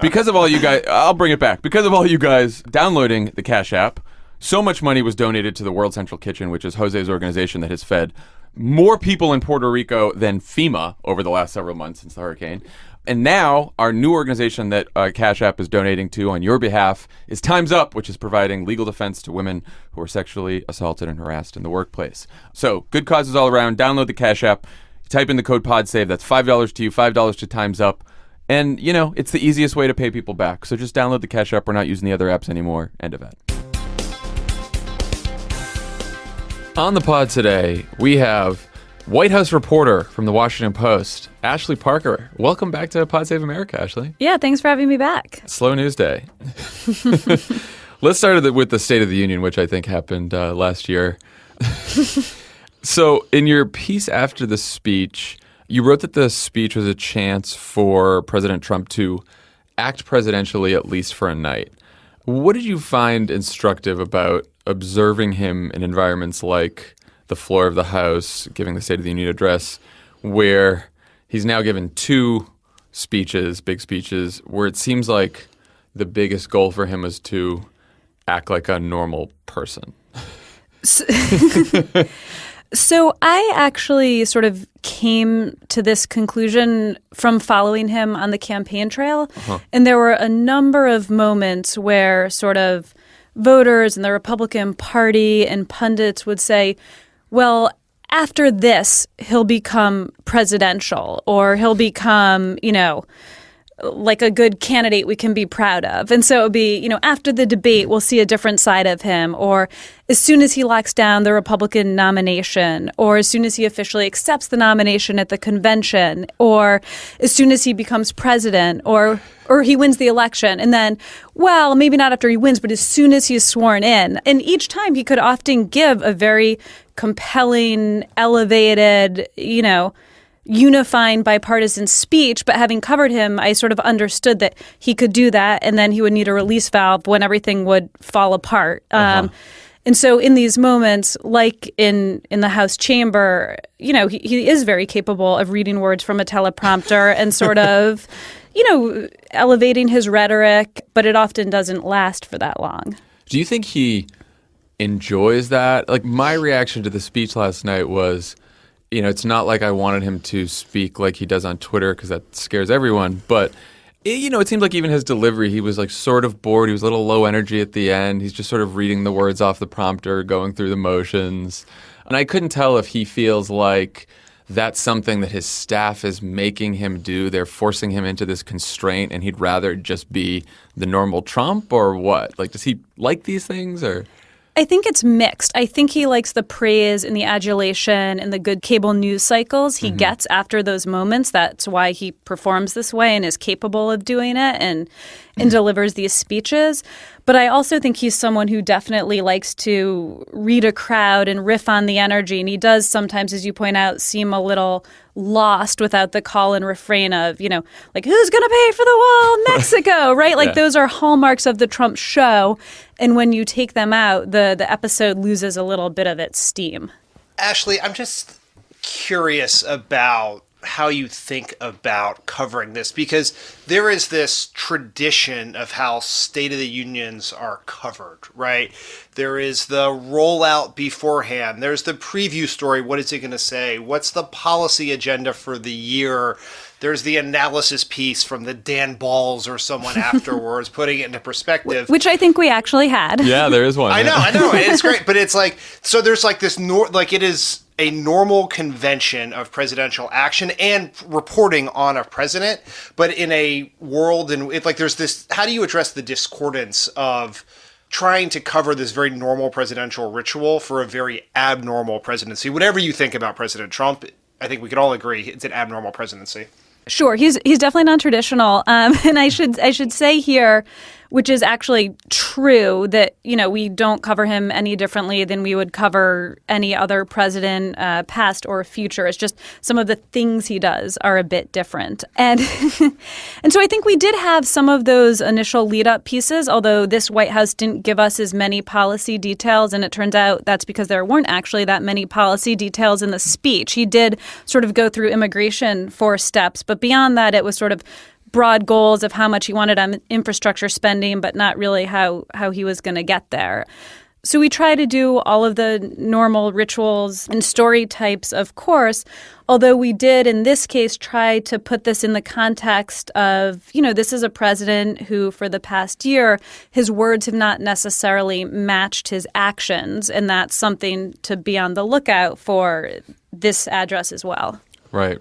because of all you guys, I'll bring it back. Because of all you guys downloading the Cash App, so much money was donated to the World Central Kitchen, which is Jose's organization that has fed more people in Puerto Rico than FEMA over the last several months since the hurricane. And now our new organization that Cash App is donating to on your behalf is Time's Up, which is providing legal defense to women who are sexually assaulted and harassed in the workplace. So good causes all around. Download the Cash App. Type in the code PODSAVE. That's $5 to you, $5 to Time's Up. And, it's the easiest way to pay people back. So just download the Cash App. We're not using the other apps anymore. End of that. On the pod today, we have White House reporter from the Washington Post, Ashley Parker. Welcome back to Pod Save America, Ashley. Yeah, thanks for having me back. Slow news day. Let's start with the State of the Union, which I think happened last year. So in your piece after the speech, you wrote that the speech was a chance for President Trump to act presidentially at least for a night. What did you find instructive about observing him in environments like the floor of the House, giving the State of the Union address, where he's now given two speeches, big speeches, where it seems like the biggest goal for him was to act like a normal person? So I actually sort of came to this conclusion from following him on the campaign trail. And there were a number of moments where sort of voters and the Republican Party and pundits would say, well, after this, he'll become presidential or he'll become, like a good candidate we can be proud of. And so it would be, after the debate, we'll see a different side of him, or as soon as he locks down the Republican nomination, or as soon as he officially accepts the nomination at the convention, or as soon as he becomes president, or he wins the election. And then, well, maybe not after he wins, but as soon as he's sworn in. And each time he could often give a very compelling, elevated, unifying bipartisan speech, but having covered him, I sort of understood that he could do that, and then he would need a release valve when everything would fall apart. And so in these moments, like in the House chamber, he is very capable of reading words from a teleprompter and sort of, elevating his rhetoric, but it often doesn't last for that long. Do you think he enjoys that? Like, my reaction to the speech last night was, it's not like I wanted him to speak like he does on Twitter, because that scares everyone. But, it seemed like even his delivery, he was like sort of bored. He was a little low energy at the end. He's just sort of reading the words off the prompter, going through the motions. And I couldn't tell if he feels like that's something that his staff is making him do. They're forcing him into this constraint, and he'd rather just be the normal Trump, or what? Like, does he like these things, or? I think it's mixed. I think he likes the praise and the adulation and the good cable news cycles he gets after those moments. That's why he performs this way and is capable of doing it and delivers these speeches. But I also think he's someone who definitely likes to read a crowd and riff on the energy. And he does sometimes, as you point out, seem a little lost without the call and refrain of, like, who's going to pay for the wall? Mexico, right? Like, those are hallmarks of the Trump show. And when you take them out, the episode loses a little bit of its steam. Ashley, I'm just curious about how you think about covering this, because there is this tradition of how State of the Unions are covered, right? There is the rollout beforehand. There's the preview story. What is it going to say? What's the policy agenda for the year? There's the analysis piece from the Dan Balls or someone afterwards, putting it into perspective. Which I think we actually had. Yeah, there is one. I know. It's great. But it's like, so there's like this, it is a normal convention of presidential action and reporting on a president, but in a world, and there's this, how do you address the discordance of trying to cover this very normal presidential ritual for a very abnormal presidency? Whatever you think about President Trump, I think we could all agree it's an abnormal presidency. Sure, he's definitely non-traditional, and I should say here, which is actually true, that we don't cover him any differently than we would cover any other president, past or future. It's just some of the things he does are a bit different, and and so I think we did have some of those initial lead-up pieces. Although this White House didn't give us as many policy details, and it turns out that's because there weren't actually that many policy details in the speech. He did sort of go through immigration 4 steps, but beyond that, it was sort of broad goals of how much he wanted on infrastructure spending, but not really how he was going to get there. So we try to do all of the normal rituals and story types, of course, although we did, in this case, try to put this in the context of, this is a president who, for the past year, his words have not necessarily matched his actions, and that's something to be on the lookout for this address as well. Right.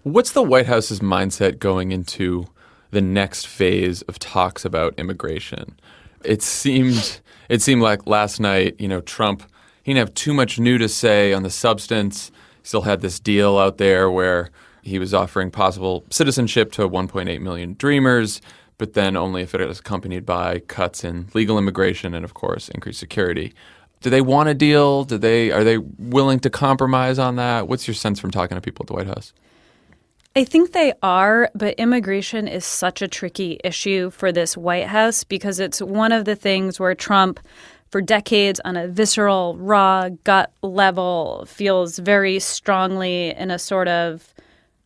What's the White House's mindset going into the next phase of talks about immigration? It seemed like last night, Trump, he didn't have too much new to say on the substance. Still had this deal out there where he was offering possible citizenship to 1.8 million Dreamers, but then only if it was accompanied by cuts in legal immigration and, of course, increased security. Do they want a deal? Are they willing to compromise on that? What's your sense from talking to people at the White House? I think they are, but immigration is such a tricky issue for this White House because it's one of the things where Trump, for decades on a visceral, raw, gut level, feels very strongly in a sort of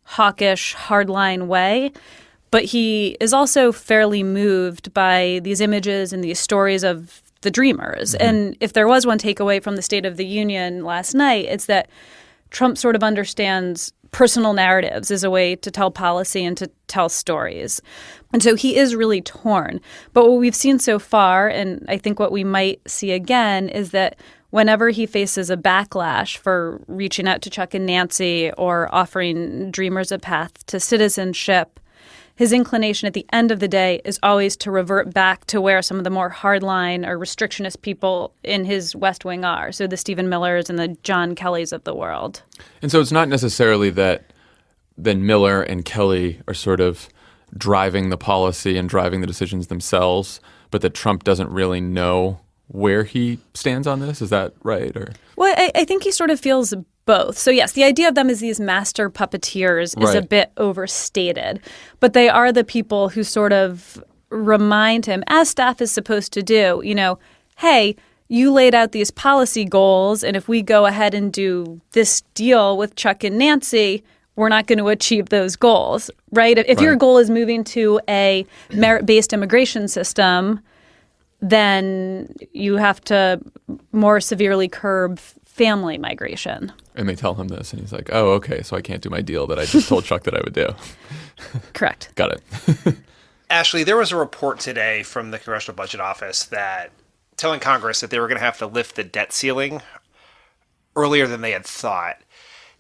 hawkish, hardline way. But he is also fairly moved by these images and these stories of the Dreamers. Mm-hmm. And if there was one takeaway from the State of the Union last night, it's that Trump sort of understands personal narratives as a way to tell policy and to tell stories. And so he is really torn. But what we've seen so far, and I think what we might see again, is that whenever he faces a backlash for reaching out to Chuck and Nancy or offering Dreamers a path to citizenship, his inclination at the end of the day is always to revert back to where some of the more hardline or restrictionist people in his West Wing are. So the Stephen Millers and the John Kellys of the world. And so it's not necessarily that then Miller and Kelly are sort of driving the policy and driving the decisions themselves, but that Trump doesn't really know where he stands on this. Is that right? Or well, I think he sort of feels both. So yes, the idea of them as these master puppeteers is a bit overstated, but they are the people who sort of remind him, as staff is supposed to do, hey, you laid out these policy goals, and if we go ahead and do this deal with Chuck and Nancy, we're not going to achieve those goals, right? If your goal is moving to a merit-based immigration system, then you have to more severely curb family migration. And they tell him this, and he's like, oh, okay, so I can't do my deal that I just told Chuck that I would do. Correct. Got it. Ashley, there was a report today from the Congressional Budget Office that telling Congress that they were going to have to lift the debt ceiling earlier than they had thought.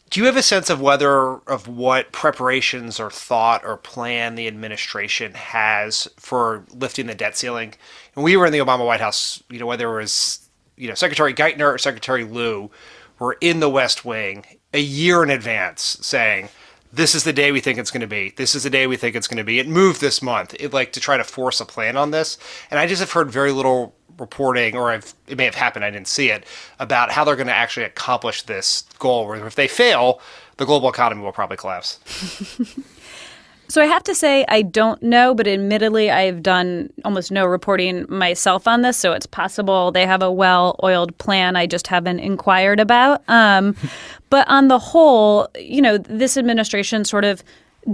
Do you have a sense of what preparations or thought or plan the administration has for lifting the debt ceiling? When we were in the Obama White House, whether it was Secretary Geithner or Secretary Lew were in the West Wing a year in advance saying, this is the day we think it's going to be. This is the day we think it's going to be. It moved this month. To try to force a plan on this. And I just have heard very little reporting, or it may have happened, I didn't see it, about how they're going to actually accomplish this goal. Where if they fail, the global economy will probably collapse. So I have to say I don't know, but admittedly I've done almost no reporting myself on this, so it's possible they have a well-oiled plan I just haven't inquired about. But on the whole, this administration sort of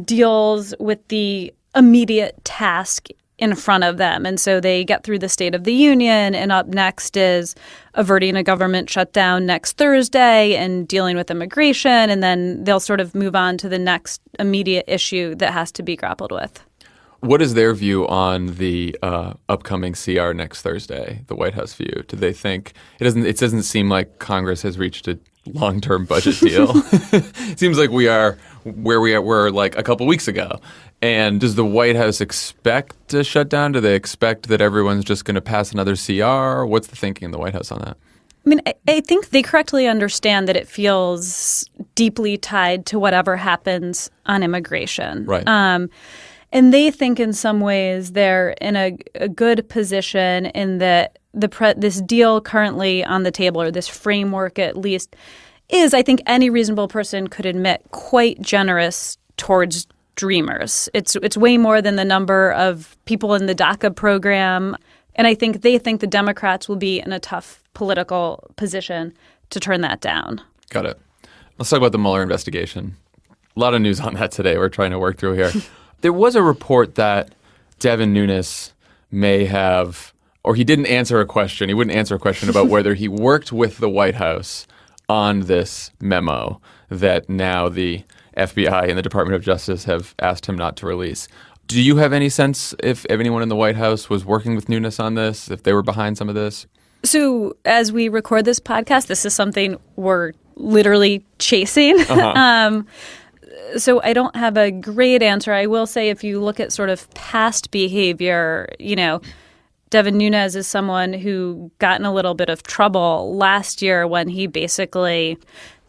deals with the immediate task in front of them. And so they get through the State of the Union, and up next is averting a government shutdown next Thursday and dealing with immigration, and then they'll sort of move on to the next immediate issue that has to be grappled with. What is their view on the upcoming CR next Thursday, the White House view? Do they think it doesn't seem like Congress has reached a long-term budget deal? It seems like we are where we were like a couple weeks ago. And does the White House expect a shutdown? Do they expect that everyone's just going to pass another CR? What's the thinking in the White House on that? I mean, I think they correctly understand that it feels deeply tied to whatever happens on immigration. Right. And they think in some ways they're in a good position in that this deal currently on the table, or this framework at least, is, I think any reasonable person could admit, quite generous towards dreamers. It's way more than the number of people in the DACA program. And I think they think the Democrats will be in a tough political position to turn that down. Got it. Let's talk about the Mueller investigation. A lot of news on that today we're trying to work through here. There was a report that Devin Nunes may have, or he didn't answer a question. He wouldn't answer a question about whether he worked with the White House on this memo that now the FBI and the Department of Justice have asked him not to release. Do you have any sense if anyone in the White House was working with Nunes on this, if they were behind some of this? So as we record this podcast, this is something we're literally chasing. Uh-huh. So I don't have a great answer. I will say if you look at sort of past behavior, Devin Nunes is someone who got in a little bit of trouble last year when he basically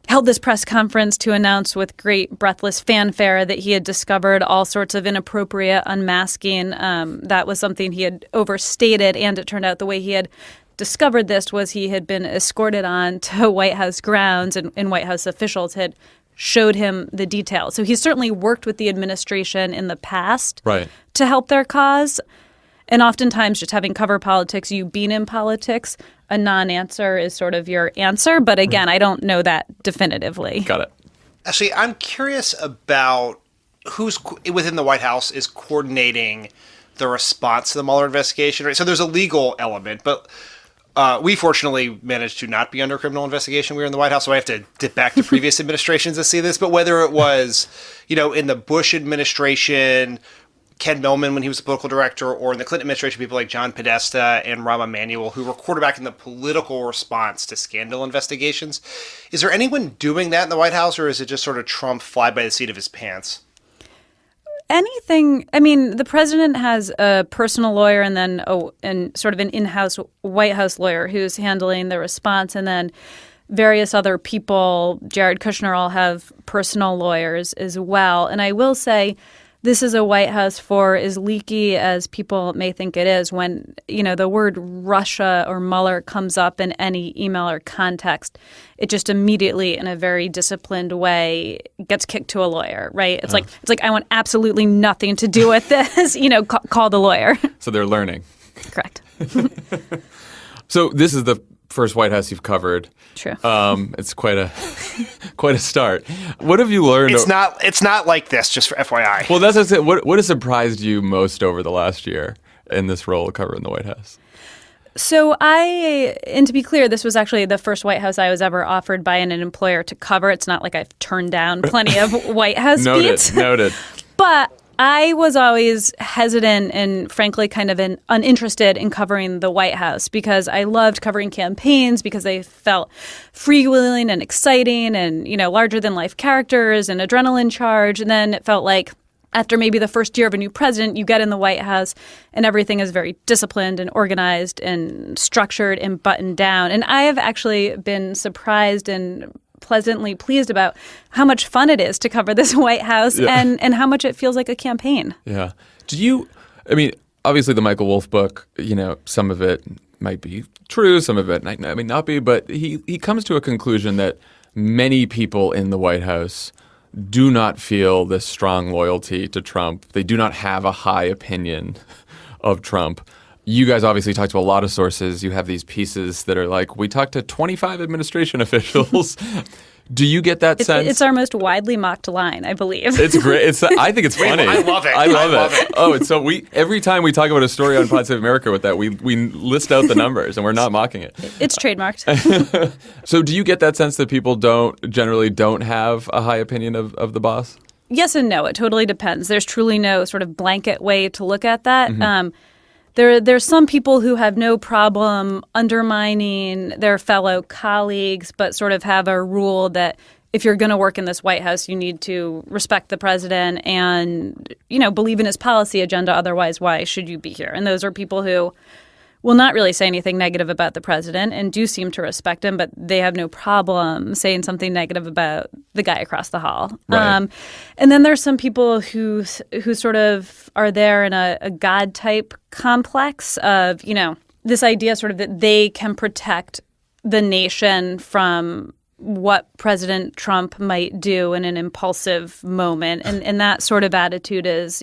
held this press conference to announce with great breathless fanfare that he had discovered all sorts of inappropriate unmasking. That was something he had overstated, and it turned out the way he had discovered this was he had been escorted on to White House grounds, and White House officials had showed him the details. So he's certainly worked with the administration in the past to help their cause. And oftentimes just having cover politics, you being in politics, a non-answer is sort of your answer. But again, I don't know that definitively. Got it. Actually, I'm curious about who's within the White House is coordinating the response to the Mueller investigation. Right? So there's a legal element, but we fortunately managed to not be under criminal investigation. We were in the White House, so I have to dip back to previous administrations to see this. But whether it was, in the Bush administration, Ken Millman when he was the political director, or in the Clinton administration, people like John Podesta and Rahm Emanuel, who were quarterbacking the political response to scandal investigations. Is there anyone doing that in the White House, or is it just sort of Trump fly by the seat of his pants? anything. I mean, the president has a personal lawyer and then and sort of an in-house White House lawyer who's handling the response, and then various other people, Jared Kushner, all have personal lawyers as well. And I will say, this is a White House for as leaky as people may think it is. When, the word Russia or Mueller comes up in any email or context, it just immediately, in a very disciplined way, gets kicked to a lawyer, right? It's like I want absolutely nothing to do with this. Call the lawyer. So they're learning. Correct. So this is the first White House you've covered. True. It's quite a start. What have you learned? It's not like this, just for FYI. Well, that's what I said. What has surprised you most over the last year in this role covering the White House? So and to be clear, this was actually the first White House I was ever offered by an employer to cover. It's not like I've turned down plenty of White House beats. Noted. But I was always hesitant and frankly kind of uninterested in covering the White House because I loved covering campaigns because they felt freewheeling and exciting and, larger than life characters and adrenaline charge. And then it felt like after maybe the first year of a new president, you get in the White House and everything is very disciplined and organized and structured and buttoned down. And I have actually been surprised and pleasantly pleased about how much fun it is to cover this White House and how much it feels like a campaign. Yeah. Obviously the Michael Wolff book, some of it might be true, some of it might not be, but he comes to a conclusion that many people in the White House do not feel this strong loyalty to Trump. They do not have a high opinion of Trump. You guys obviously talked to a lot of sources. You have these pieces that are like, we talked to 25 administration officials. Do you get that sense? It's our most widely mocked line, I believe. It's great. I think it's funny. I love it. I love it. Oh, it's so every time we talk about a story on Pod Save America with that, we list out the numbers and we're not mocking it. It's trademarked. So do you get that sense that people generally don't have a high opinion of the boss? Yes and no. It totally depends. There's truly no sort of blanket way to look at that. Mm-hmm. There's some people who have no problem undermining their fellow colleagues, but sort of have a rule that if you're going to work in this White House, you need to respect the president and, believe in his policy agenda. Otherwise, why should you be here? And those are people who will not really say anything negative about the president and do seem to respect him, but they have no problem saying something negative about the guy across the hall. Right. And then there's some people who sort of are there in a God type complex of, this idea sort of that they can protect the nation from what President Trump might do in an impulsive moment. And that sort of attitude is,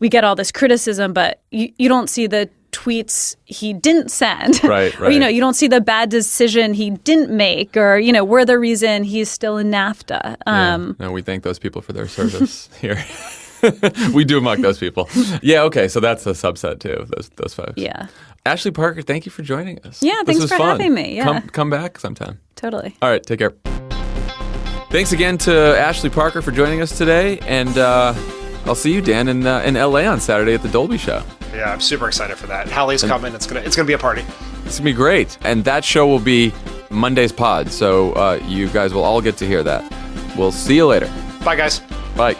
we get all this criticism, but you don't see the tweets he didn't send. Right. Or, you don't see the bad decision he didn't make or, we're the reason he's still in NAFTA. No, we thank those people for their service here. We do mock those people. Yeah, okay, so that's a subset too of those folks. Yeah. Ashley Parker, thank you for joining us. Yeah, thanks for having me. Yeah. Come back sometime. Totally. All right, take care. Thanks again to Ashley Parker for joining us today, and I'll see you, Dan, in LA on Saturday at the Dolby Show. Yeah, I'm super excited for that. Hallie's coming. It's gonna be a party. It's gonna be great, and that show will be Monday's pod, so you guys will all get to hear that. We'll see you later. Bye, guys. Bye.